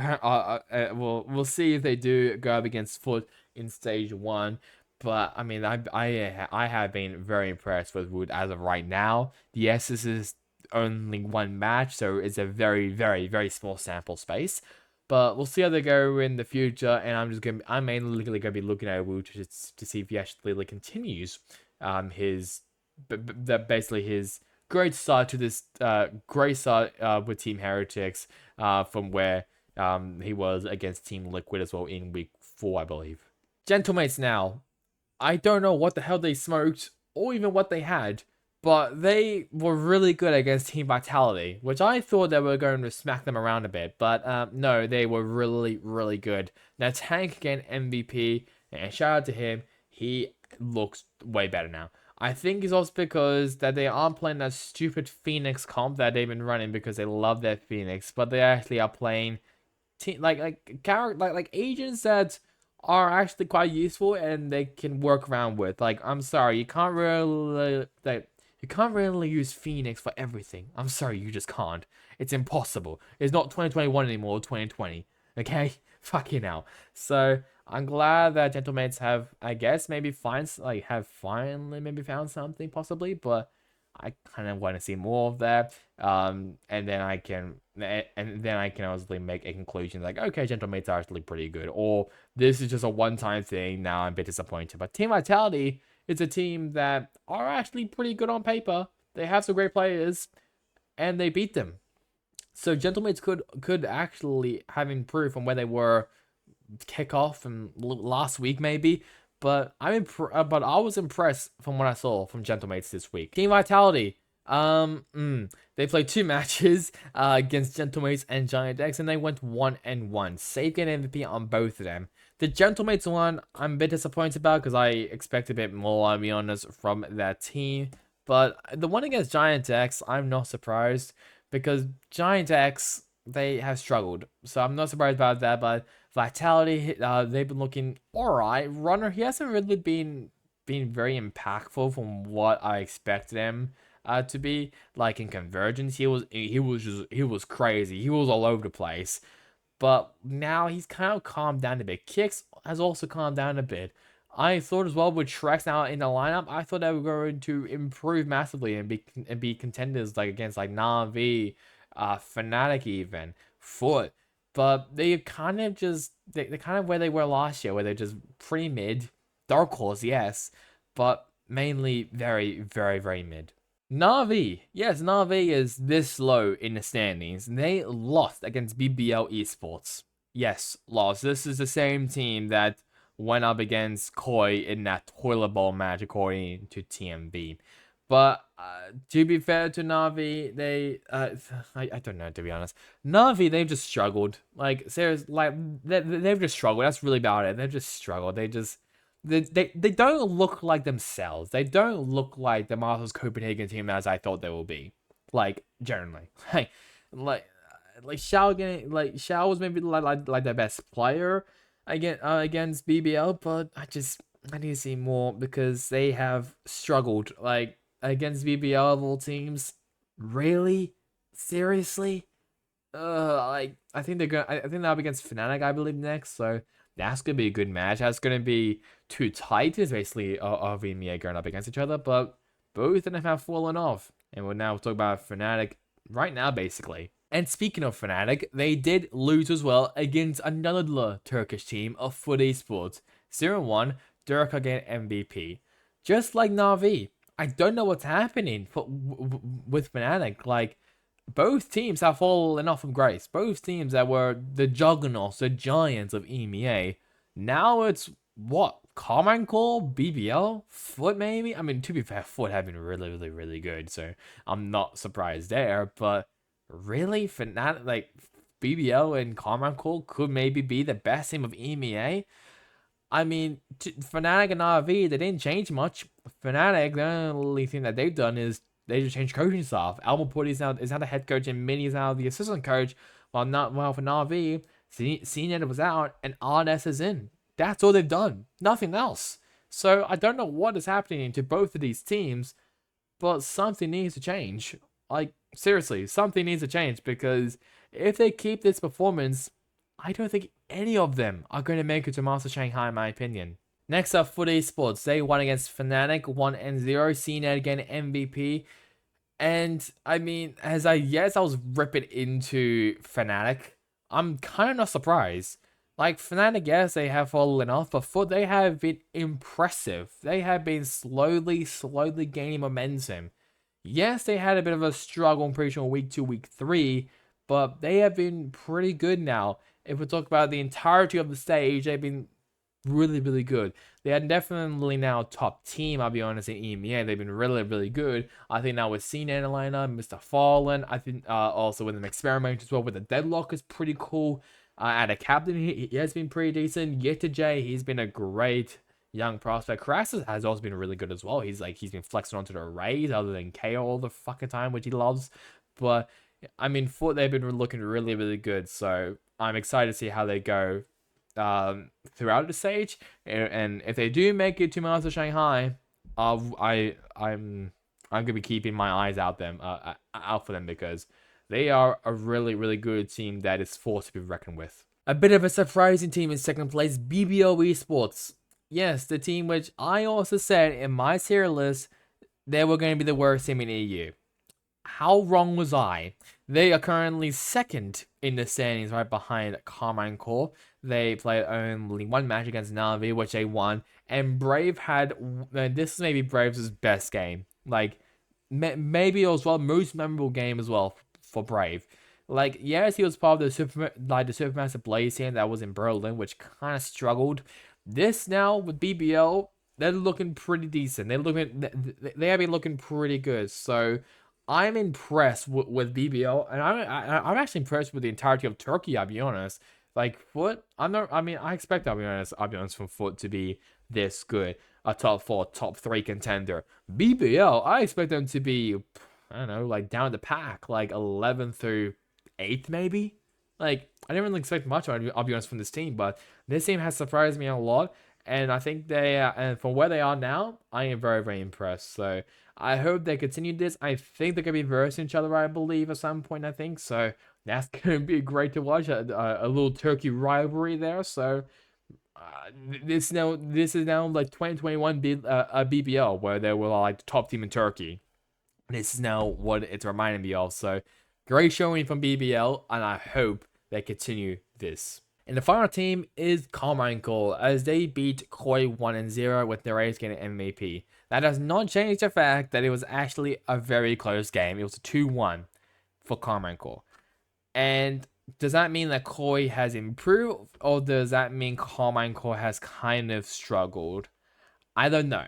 We'll see if they do go up against Foot in stage 1. But I mean, I have been very impressed with Wood as of right now. Yes, this is only one match, so it's a very, very, very small sample space. But we'll see how they go in the future, and I'm mainly gonna be looking at Wood to see if he actually continues his basically his great start to this great start with Team Heretics from where he was against Team Liquid as well in week 4, I believe. Gentlemates now. I don't know what the hell they smoked or even what they had, but they were really good against Team Vitality, which I thought they were going to smack them around a bit, but no, they were really, really good. Now, Tank again, MVP, and shout out to him, he looks way better now. I think it's also because that they aren't playing that stupid Phoenix comp that they've been running because they love their Phoenix, but they actually are playing like agents that are actually quite useful and they can work around with. Like, I'm sorry, you can't really use Phoenix for everything. I'm sorry, you just can't. It's impossible. It's not 2021 anymore, 2020. Okay? Fucking hell. So I'm glad that Gentlemates have, I guess, have finally maybe found something possibly, but I kind of want to see more of that. And then I can honestly make a conclusion like, okay, Gentlemates are actually pretty good, or this is just a one-time thing. Now I'm a bit disappointed. But Team Vitality is a team that are actually pretty good on paper. They have some great players, and they beat them. So Gentlemates could actually have improved from where they were kickoff from last week maybe. But but I was impressed from what I saw from Gentlemates this week. Team Vitality. They played 2 matches against Gentlemates and Giant X, and they went 1-1. Save getting MVP on both of them. The Gentlemates one, I'm a bit disappointed about because I expect a bit more, I'll be honest, from that team. But the one against Giant X, I'm not surprised because Giant X, they have struggled. So I'm not surprised about that, but Vitality, they've been looking alright. Runner, he hasn't really been very impactful from what I expected him to be. Like in Convergence, he was crazy. He was all over the place. But now he's kind of calmed down a bit. Kicks has also calmed down a bit. I thought as well with Shreks now in the lineup, I thought they were going to improve massively and be contenders like against like Na'Vi, Fnatic even, Foot. But they kind of they're kind of where they were last year, where they're just pretty mid. Dark Horse, yes, but mainly very, very, very mid. Na'Vi. Yes, Na'Vi is this low in the standings. They lost against BBL Esports. Yes, lost. This is the same team that went up against Koi in that toilet bowl match, according to TMB. But to be fair to Na'Vi, I don't know, to be honest. Na'Vi, they've just struggled. Like, seriously, like they've just struggled. That's really about it. They've just struggled. They don't look like themselves. They don't look like the Masters Copenhagen team as I thought they will be. Like, generally. Like Xiao was maybe like their best player against BBL, but I need to see more because they have struggled. Like, against BBL of all teams. Really? Seriously? I think they'll be against Fnatic, I believe, next. So that's gonna be a good match. That's gonna be 2 titans basically of EMEA going up against each other, but both of them have fallen off. And we'll now talk about Fnatic right now, basically. And speaking of Fnatic, they did lose as well against another Turkish team of Foot Esports. 0-1, Dirk again MVP. Just like Na'Vi. I don't know what's happening with Fnatic. Like, both teams have fallen off from grace. Both teams that were the juggernauts, the giants of EMEA. Now it's, what? Carmichael, BBL, Foot maybe? I mean, to be fair, Foot have been really, really, really good. So I'm not surprised there. But really? Fnatic, like, BBL and Carmichael could maybe be the best team of EMEA? I mean, Fnatic and RV, they didn't change much. Fnatic, the only thing that they've done is they just changed coaching staff. Albert Putty is now the head coach and Minnie is now the assistant coach. While for Na'Vi, CNET was out and RNS is in. That's all they've done. Nothing else. So I don't know what is happening to both of these teams, but something needs to change. Like, seriously, something needs to change because if they keep this performance, I don't think any of them are going to make it to Master Shanghai, in my opinion. Next up, for esports, they won against Fnatic 1-0. CNET again MVP. And I mean, as I was ripping into Fnatic, I'm kind of not surprised. Like Fnatic, yes, they have fallen off, but they have been impressive. They have been slowly gaining momentum. Yes, they had a bit of a struggle, I'm pretty sure, week 2, week 3, but they have been pretty good now. If we talk about the entirety of the stage, they've been really good. They are definitely now top team, I'll be honest, in EMEA. They've been really good. I think now with CNET in the lineup, Mr. Fallen, I think also with an experiment as well with the Deadlock is pretty cool. At a captain, he has been pretty decent. EDG, he's been a great young prospect. Crassus has also been really good as well. He's been flexing onto the Rays other than KO all the fucking time, which he loves. But I mean, they've been looking really good. So I'm excited to see how they go throughout the stage, and if they do make it to Master Shanghai, I'm gonna be keeping my eyes out for them because they are a really good team that is forced to be reckoned with. A bit of a surprising team in second place, BBL Esports. Yes, the team which I also said in my tier list they were going to be the worst team in EU. How wrong was I? They are currently second in the standings, right behind Carmine Core. They played only one match against Navi, which they won. And Brave had, this is maybe Brave's best game. Like, maybe it was the most memorable game as well for Brave. Like, yes, he was part of the Supermassive Blaze team that was in Berlin, which kind of struggled. This now with BBL, they're looking pretty decent. They have been looking pretty good. So I'm impressed with BBL, and I'm actually impressed with the entirety of Turkey. I'll be honest. Like Foot, I'm not. I mean, I expect. I'll be honest from Foot to be this good, a top 4, top 3 contender. BBL, I expect them to be, I don't know, like down the pack, like 11th through 8th maybe. Like I didn't really expect much. I'll be honest from this team, but this team has surprised me a lot, and I think and from where they are now, I am very impressed. So I hope they continue this. I think they're going to be versing each other, I believe, at some point, I think. So that's going to be great to watch. A little Turkey rivalry there. So this is now like 2021 BBL, where they were like the top team in Turkey. This is now what it's reminding me of. So great showing from BBL, and I hope they continue this. And the final team is Carmichael, as they beat Koi 1-0 with their ace getting MVP. That does not change the fact that it was actually a very close game. It was a 2-1 for Carmichael. And does that mean that Koi has improved, or does that mean Carmichael has kind of struggled? I don't know.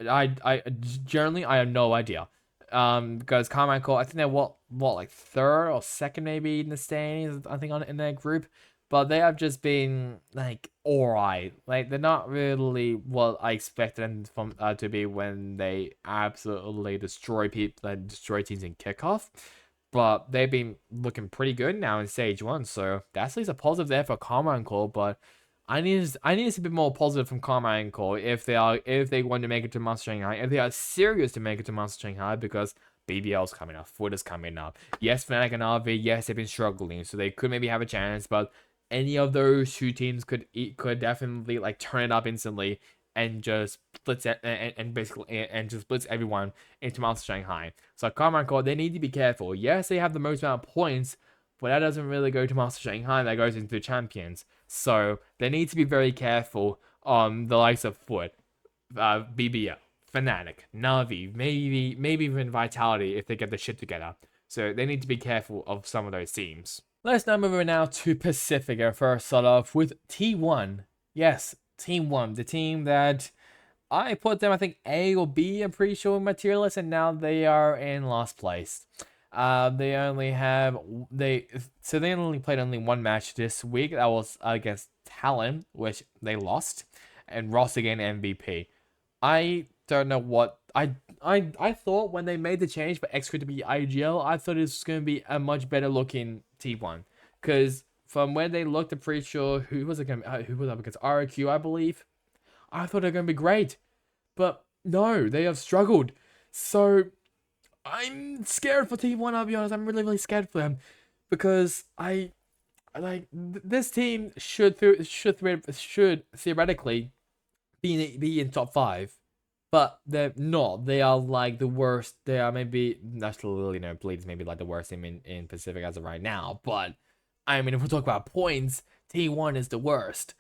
I generally I have no idea. Because Carmichael, I think they're what like 3rd or 2nd maybe in the standings, I think, in their group. But they have just been like alright. Like they're not really what I expected them from to be when they absolutely destroy teams in kickoff. But they've been looking pretty good now in stage 1, so that's at least a positive there for Carmichael. But I need to see a bit more positive from Carmichael if they want to make it to Master Shanghai, if they are serious to make it to Master Shanghai, because BBL's coming up, Foot is coming up. Yes, Fnatic and RV, yes, they've been struggling, so they could maybe have a chance, but any of those 2 teams could definitely like turn it up instantly and just blitz and basically just blitz everyone into Master Shanghai. So Carmichael, they need to be careful. Yes, they have the most amount of points, but that doesn't really go to Master Shanghai. That goes into the champions. So they need to be very careful on the likes of Foot, BBL, Fnatic, Navi, maybe even Vitality if they get the shit together. So they need to be careful of some of those teams. Let's now move over now to Pacifica. First, start off with T1. Yes, Team 1, the team that I put them, I think, A or B, I'm pretty sure, in my tier list, and now they are in last place. They only played only one match this week. That was against Talon, which they lost, and Ross again MVP. I don't know what I thought when they made the change for X-Crit to be IGL. I thought it was going to be a much better looking T1, because from where they looked, I'm pretty sure who was up against RQ, I believe. I thought they were gonna be great, but no, they have struggled. So I'm scared for T1. I'll be honest, I'm really scared for them because this team should theoretically be in top 5, but they're not. They are like the worst. They are maybe naturally, Bleed's maybe like the worst team in Pacific as of right now. But I mean, if we talk about points, T1 is the worst.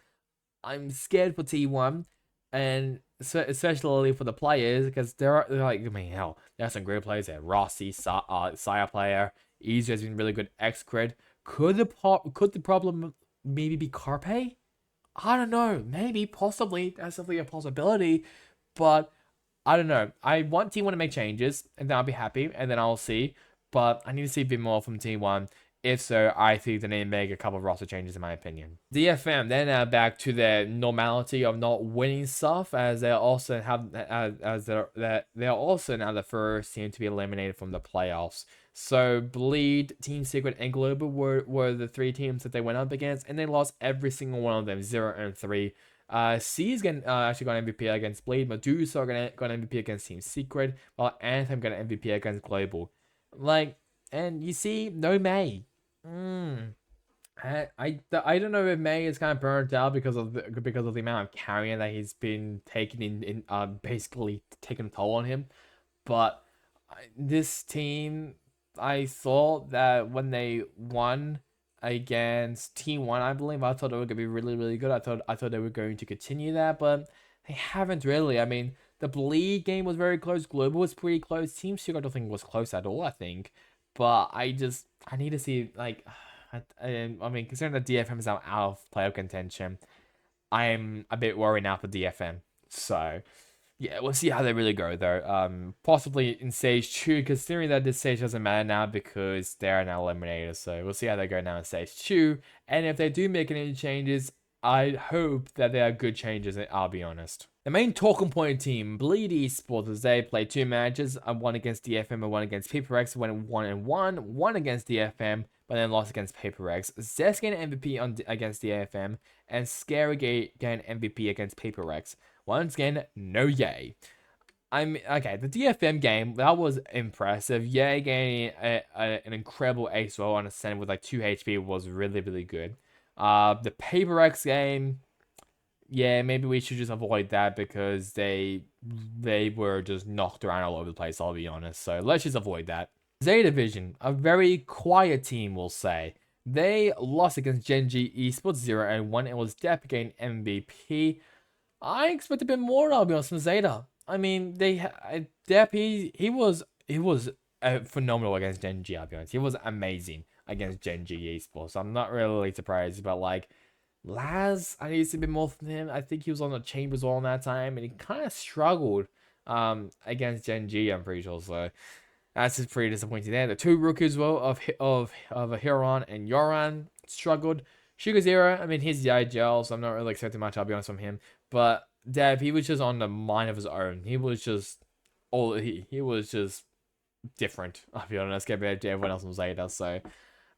I'm scared for T1, and especially for the players because they're like, I mean, hell, there's some great players there. Rossi, Saya player, Easy has been really good. X-Cred. Could the problem maybe be Carpe? I don't know. Maybe, possibly. That's definitely a possibility. But I don't know. I want T1 to make changes, and then I'll be happy, and then I'll see. But I need to see a bit more from T1. If so, I think they need to make a couple of roster changes, in my opinion. DFM, they're now back to their normality of not winning stuff, as they also have they're also now the first team to be eliminated from the playoffs. So Bleed, Team Secret, and Global were the 3 teams that they went up against, and they lost every single one of them, 0-3. C is actually got an MVP against Bleed. Medusa got an MVP against Team Secret, while Anthem got an MVP against Global. And you see, no May. I don't know if May is kind of burnt out because of the amount of carrying that he's been taking in basically taking a toll on him. But this team, I thought that when they won against T1, I believe, I thought they were gonna be really good. I thought they were going to continue that, but they haven't really. I mean, the Bleed game was very close. Global was pretty close. Team Secret I don't think was close at all, I think. But I need to see, like, I mean, considering that DFM is now out of playoff contention, I'm a bit worried now for DFM. So, yeah, we'll see how they really go, though. Possibly in stage 2, considering that this stage doesn't matter now because they're now eliminated. So, we'll see how they go now in stage 2. And if they do make any changes, I hope that they are good changes, I'll be honest. The main talking point team, Bleed Esports, as they played 2 matches, one against DFM and one against PaperX, went 1-1, one against DFM, but then lost against PaperX. Zest gained an MVP against DFM, and Scary gained MVP against PaperX. Once again, no yay. Okay, the DFM game, that was impressive. Yay gaining an incredible ace roll on a center with like 2 HP was really good. The PaperX game, yeah, maybe we should just avoid that because they were just knocked around all over the place, I'll be honest. So let's just avoid that. Zeta Vision, a very quiet team, we'll say. They lost against Genji Esports 0-1 and was Depp getting MVP. I expect a bit more, I'll be honest, from Zeta. I mean, Depp, he was phenomenal against Genji, I'll be honest. He was amazing against Genji Esports. So I'm not really surprised, but like Laz, I need to see a bit more from him. I think he was on the Chambers all that time, and he kind of struggled against Genji, I'm pretty sure. So that's just pretty disappointing there. The 2 rookies as well of Hiron and Yoran struggled. Sugar Zero, I mean, he's the IGL, so I'm not really expecting much, I'll be honest, from him. But Dev, he was just on the mind of his own. He was just he was just different, I'll be honest, compared to everyone else from Zeta. So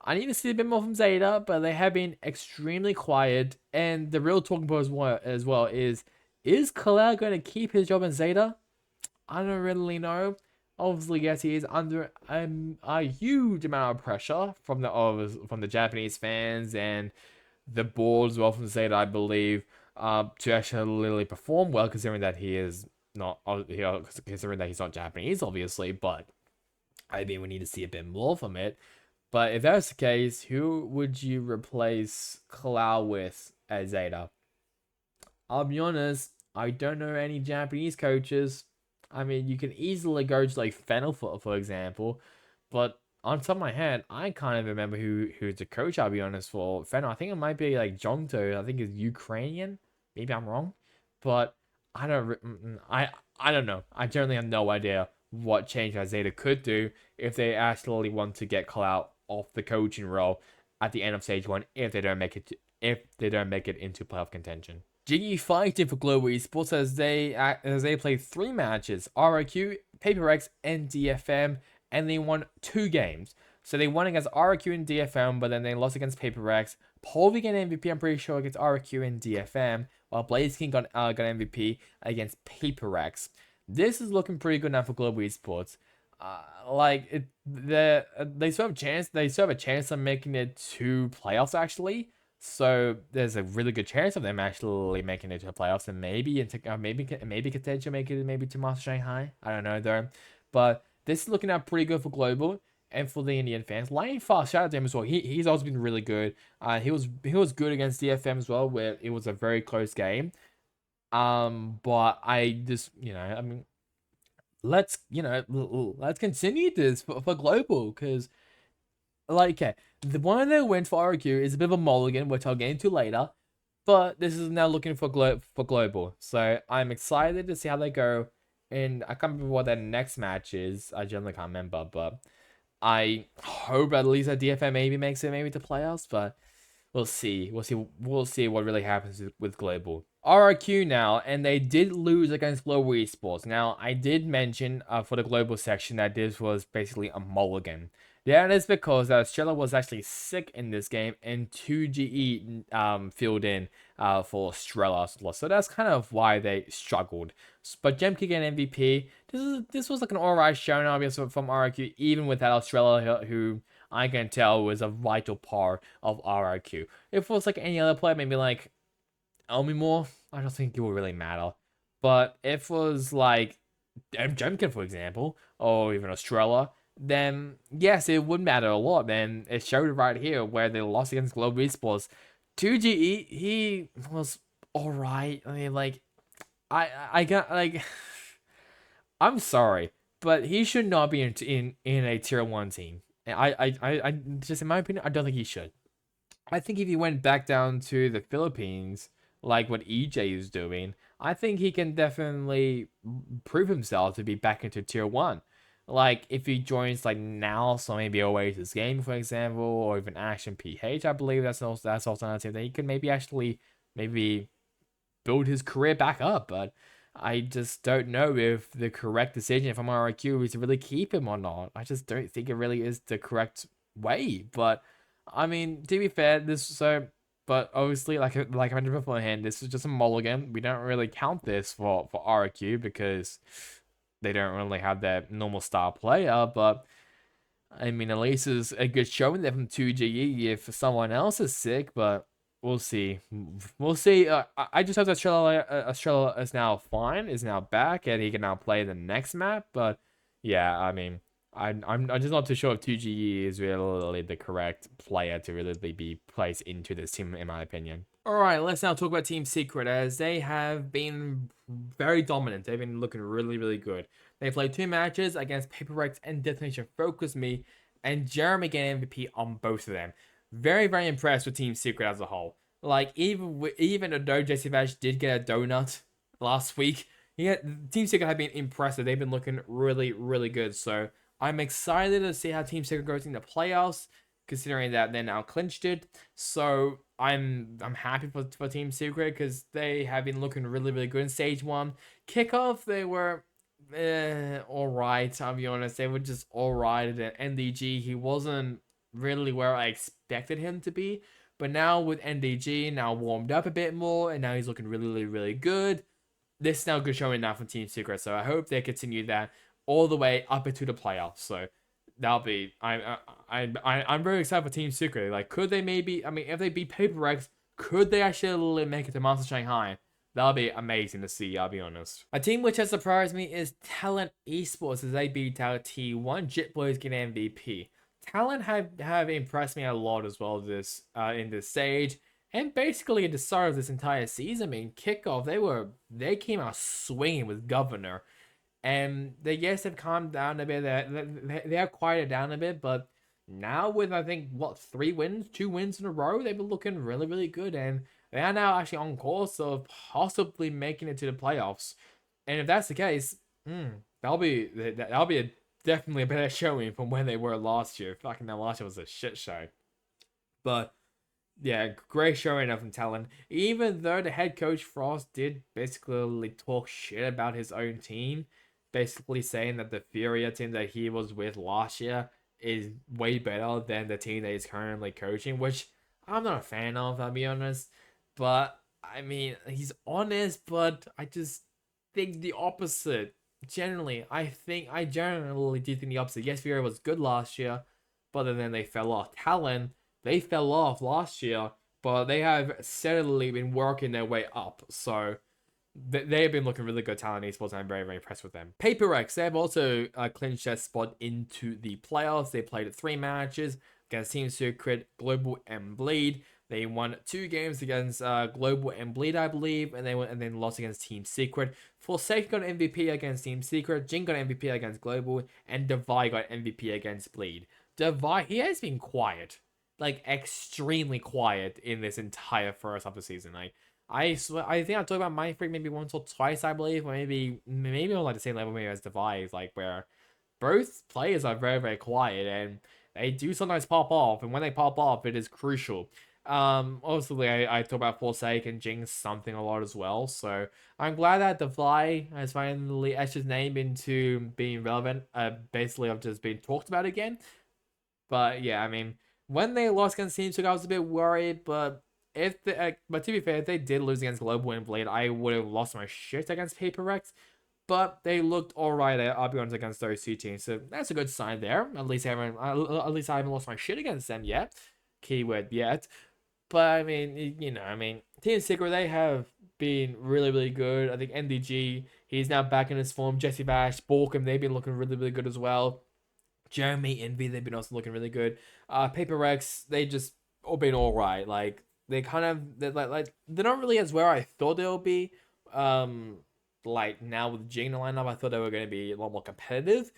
I need to see a bit more from Zeta, but they have been extremely quiet. And the real talking point as well is Kalal going to keep his job in Zeta? I don't really know. Obviously, yes, he is under a huge amount of pressure from the Japanese fans and the board as well from Zeta, I believe, to actually perform well, considering that he's not Japanese, obviously. But I mean, we need to see a bit more from it. But if that's the case, who would you replace Kalal with at Zeta? I'll be honest, I don't know any Japanese coaches. I mean, you can easily go to like Fennel for example, but on top of my head, I can't even remember who's the coach. I'll be honest, for Fennel. I think it might be like Jongto. I think it's Ukrainian. Maybe I'm wrong, but I don't know. I generally have no idea what change that Zeta could do if they actually want to get Cloud off the coaching role at the end of stage 1 if they don't make it into playoff contention. Jiggy fighting for Global Esports as they played 3 matches, RIQ, PaperX, and DFM, and they won 2 games. So they won against RIQ and DFM, but then they lost against PaperX, Polvi got MVP, I'm pretty sure, against RQ and DFM, while Blaze King got MVP against PaperX. This is looking pretty good now for Global Esports. They still have a chance. They still have a chance of making it to playoffs actually. So there's a really good chance of them actually making it to the playoffs, and maybe potentially make it maybe to Master Shanghai. I don't know though, but this is looking out pretty good for Global and for the Indian fans. Lightning Fast, shout out to him as well. He's also been really good. He was good against DFM as well, where it was a very close game. But I just I mean let's continue this for global because okay, the one of their wins for RQ is a bit of a mulligan, which I'll get into later. But this is now looking for global, so I'm excited to see how they go. And I can't remember what their next match is. I generally can't remember, but I hope at least that DFM maybe makes it maybe to playoffs. But we'll see. We'll see what really happens with global. RRQ now, and they did lose against Global Esports. Now, I did mention for the global section that this was basically a mulligan. That is because Australia was actually sick in this game, and 2GE filled in for Strela. So that's kind of why they struggled. But Gemkick got an MVP. This was like an alright showing, obviously, from RRQ, even without Australia, who I can tell was a vital part of RRQ. If it was like any other player, maybe like Elmimore, I don't think it would really matter. But if it was like Jemkin, for example, or even Australia, then yes, it would matter a lot. Then it showed right here where they lost against Global Esports. 2GE, he was alright. I mean, like, I got like, I'm sorry, but he should not be in a tier 1 team. I just in my opinion, I don't think he should. I think if he went back down to the Philippines, like what EJ is doing, I think he can definitely prove himself to be back into tier 1. Like if he joins like now, so maybe Oasis Game, for example, or even Action PH, I believe that's also another team that he could maybe actually maybe build his career back up. But I just don't know if the correct decision from RIQ is to really keep him or not. I just don't think it really is the correct way. But I mean, to be fair, but obviously, like I mentioned beforehand, this is just a mulligan. We don't really count this for RQ because they don't really have that normal star player. But I mean, at least it's a good showing there from 2GE if someone else is sick. But we'll see. We'll see. I just hope that Australia is now fine, is now back, and he can now play the next map. But yeah, I mean, I'm just not too sure if 2GE is really the correct player to really be placed into this team, in my opinion. Alright, let's now talk about Team Secret, as they have been very dominant. They've been looking really, really good. They played 2 matches against Paper and Destination Focus Me, and Jeremy getting MVP on both of them. Very, very impressed with Team Secret as a whole. Like, even though Jesse Vash did get a donut last week, Team Secret have been impressive. They've been looking really, really good. So I'm excited to see how Team Secret goes in the playoffs, considering that they're now clinched it. So I'm happy for Team Secret because they have been looking really, really good in stage 1. Kickoff, they were alright, I'll be honest. They were just alright. And NDG, he wasn't really where I expected him to be. But now with NDG now warmed up a bit more, and now he's looking really, really, really good. This is now good showing now from Team Secret, so I hope they continue that all the way up into the playoffs. So that'll be I'm very excited for Team Secret. Like, could they maybe? I mean, if they beat Paper X, could they actually make it to Master Shanghai? That'll be amazing to see, I'll be honest. A team which has surprised me is Talent Esports, as they beat out T1. Jit Boys get MVP. Talent have impressed me a lot as well this in this stage, and basically at the start of this entire season. I mean, kickoff, they came out swinging with Governor, and they've calmed down a bit. They have quieted down a bit, but now with I think what 2 wins in a row, they've been looking really, really good, and they are now actually on course of possibly making it to the playoffs. And if that's the case, that'll be definitely a better showing from when they were last year. Fucking that last year was a shit show. But yeah, great showing of Talent. Even though the head coach Frost did basically talk shit about his own team, basically saying that the Furia team that he was with last year is way better than the team that he's currently coaching, which I'm not a fan of, I'll be honest. But I mean, he's honest, but I just think the opposite. Generally, I generally do think the opposite. Yes, Vieira was good last year, but then they fell off. Talon, they fell off last year, but they have steadily been working their way up. So they've been looking really good, Talent Esports, and I'm very, very impressed with them. PaperX, they've also clinched their spot into the playoffs. They played 3 matches against Team Secret, Global, and Bleed. They won 2 games against Global and Bleed, I believe, and then lost against Team Secret. Forsake got MVP against Team Secret, Jin got MVP against Global, and Devi got MVP against Bleed. Devi, he has been quiet, like extremely quiet in this entire first half of the season. Like I swear, I think I talked about Mind Freak maybe once or twice, I believe, or maybe on like the same level maybe as Device, like where both players are very, very quiet and they do sometimes pop off, and when they pop off, it is crucial. Obviously, I talk about Forsake and Jinx something a lot as well, so I'm glad that the Fly has finally etched his name into being relevant. Basically, I've just been talked about again. But yeah, I mean, when they lost against Team Took, I was a bit worried, but but to be fair, if they did lose against Global and Blade, I would have lost my shit against Paper Rex. But they looked alright at RB against those 2 teams, so that's a good sign there. At least I haven't lost my shit against them yet. Keyword yet. But I mean, I mean, Team Secret, they have been really, really good. I think NDG, he's now back in his form. Jesse Bash, Borkham, they've been looking really, really good as well. Jeremy, Envy, they've been also looking really good. Paper Rex, they just all been all right. Like they kind of they're not really as where I thought they'll be. Um, like now with Jing in the lineup, I thought they were going to be a lot more competitive,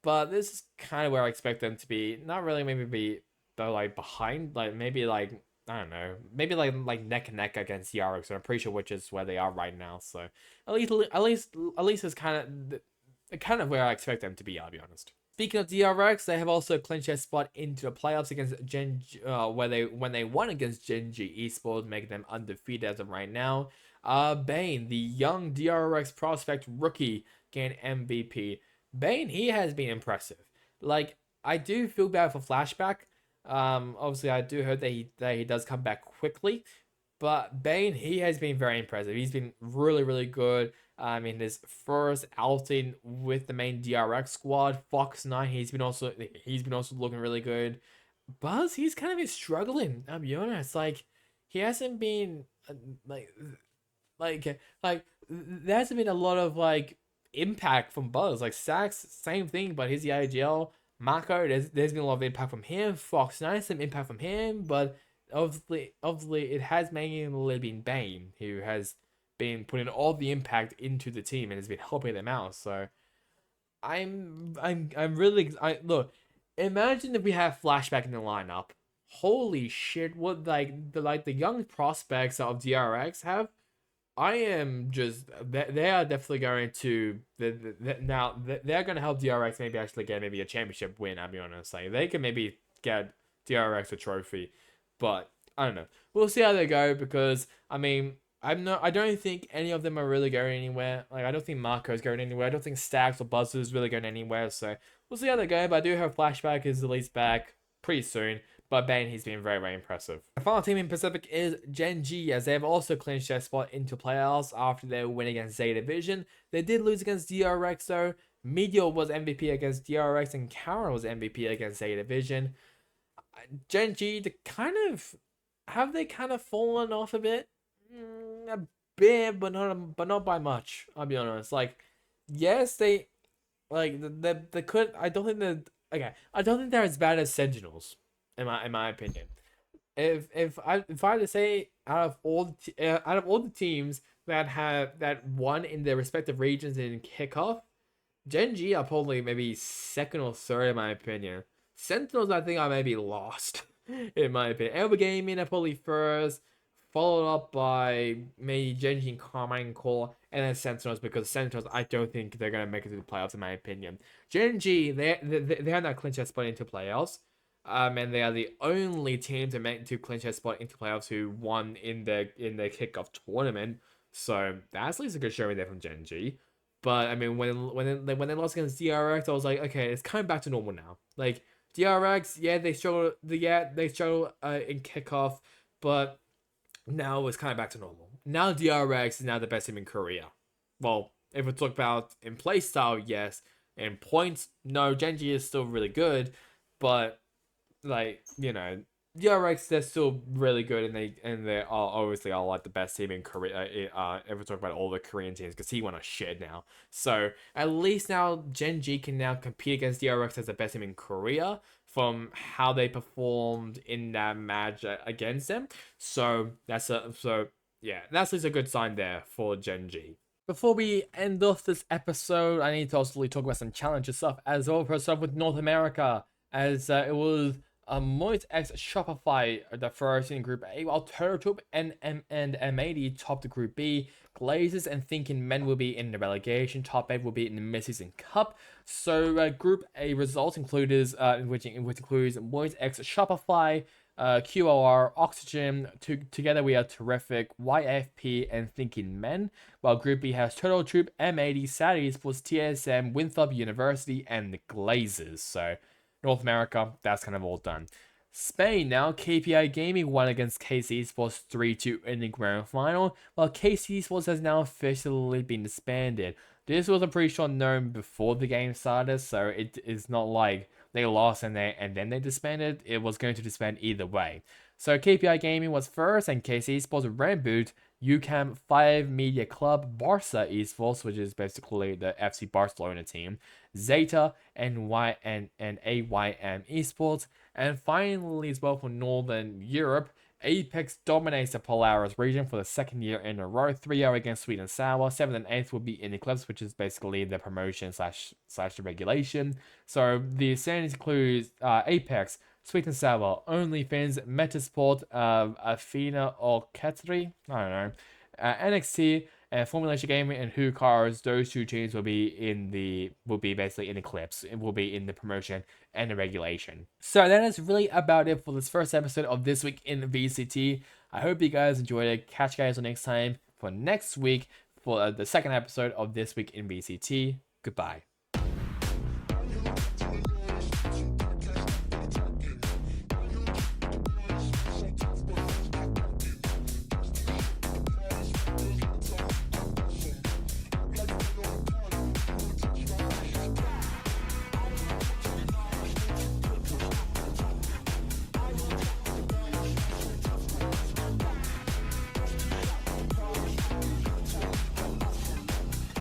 but this is kind of where I expect them to be. Not really, maybe be though like behind, like maybe like I don't know, maybe like neck and neck against Yarok. So I'm pretty sure which is where they are right now. So at least it's kind of where I expect them to be. I'll be honest. Speaking of DRX, they have also clinched their spot into the playoffs against where when they won against Genji Esports, making them undefeated as of right now. Bane, the young DRX prospect rookie, gained MVP. Bane, he has been impressive. Like I do feel bad for Flashback. Obviously I do hope that he does come back quickly. But Bane, he has been very impressive. He's been really, really good. In his first outing with the main DRX squad, Fox 9, he's been also looking really good. Buzz, he's kind of been struggling. I'll be honest. Like he hasn't been like there hasn't been a lot of like impact from Buzz. Like Sax, same thing, but he's the IGL. Marco, there's been a lot of impact from him. Fox 9, some impact from him, but obviously, it has mainly been Bane who has been putting all the impact into the team and has been helping them out. So I'm really look. Imagine if we have Flashback in the lineup. Holy shit! What the young prospects of DRX have. I am just they are definitely going to now they're going to help DRX maybe actually get maybe a championship win. I'll be honest, like they can maybe get DRX a trophy, but I don't know. We'll see how they go because I mean I don't think any of them are really going anywhere. Like I don't think Marco's going anywhere. I don't think Stacks or Buzzer's really going anywhere. So we'll see how they go. But I do hope Flashback is at least back pretty soon. But Bane, he's been very, very impressive. The final team in Pacific is Gen G, as they have also clinched their spot into playoffs after their win against Zeta Division. They did lose against DRX though. Meteor was MVP against DRX and Karen was MVP against Zeta Division. Gen G, have they kind of fallen off a bit? A bit, but not by much. I'll be honest. Like, yes, they could. I don't think that. Okay, I don't think they're as bad as Sentinels in my opinion. If I had to say out of all the teams that won in their respective regions in kickoff, Gen G are probably maybe second or third in my opinion. Sentinels I think are maybe lost in my opinion. Elba Gaming are probably first, followed up by maybe Gen G and Carmine Core, and then Sentinels because Sentinels I don't think they're gonna make it to the playoffs in my opinion. Gen G they have not clinched their spot into playoffs. And they are the only team to clinch their spot into playoffs who won in their kickoff tournament. So that's at least a good showing there from Gen G. But I mean, when they lost against DRX, I was like, okay, it's coming back to normal now. Like DRX, yeah, they struggle. They struggle in kickoff, but now it's kind of back to normal. Now DRX is now the best team in Korea. Well, if we talk about in playstyle, yes. In points, no. Genji is still really good, but like DRX they're still really good, and they are obviously are like the best team in Korea. If we talk about all the Korean teams, because he won a shit now. So at least now Genji can now compete against DRX as the best team in Korea from how they performed in that match against them. So that's at least a good sign there for Genji. Before we end off this episode, I need to also talk about some challenger stuff as well. First off, with North America, as it was Moit X Shopify, the first in Group A, while Turtle and M80 topped Group B. Glazers and Thinking Men will be in the relegation. Top 8 will be in the mid-season cup. So Group A results includes which includes Moit X Shopify, QOR, Oxygen. Together we are Terrific, YFP, and Thinking Men. While Group B has Turtle Troop, M80, Saturday Sports, TSM, Winthrop University, and the Glazers. So North America, that's kind of all done. Spain now, KPI Gaming won against KC Sports 3-2 in the grand final, while KC Sports has now officially been disbanded. This was a pretty sure known before the game started, so it is not like they lost and then they disbanded. It was going to disband either way. So KPI Gaming was first, and KC Sports reboot UCAM 5 Media Club, Barca Esports, which is basically the FC Barcelona team, Zeta, and AYM Esports, and finally as well for Northern Europe, Apex dominates the Polaris region for the second year in a row, 3-0 against Sweet and Sour. 7th and 8th will be in Eclipse, which is basically the promotion slash the regulation. So the standings include Apex, Sweet and Sour, OnlyFans, Metasport, Athena or Katri, I don't know, NXT, Formulation Gaming, and Who Cars. Those two teams will be basically in Eclipse. It will be in the promotion and the regulation. So that is really about it for this first episode of This Week in VCT. I hope you guys enjoyed it. Catch you guys next time for next week for the second episode of This Week in VCT. Goodbye.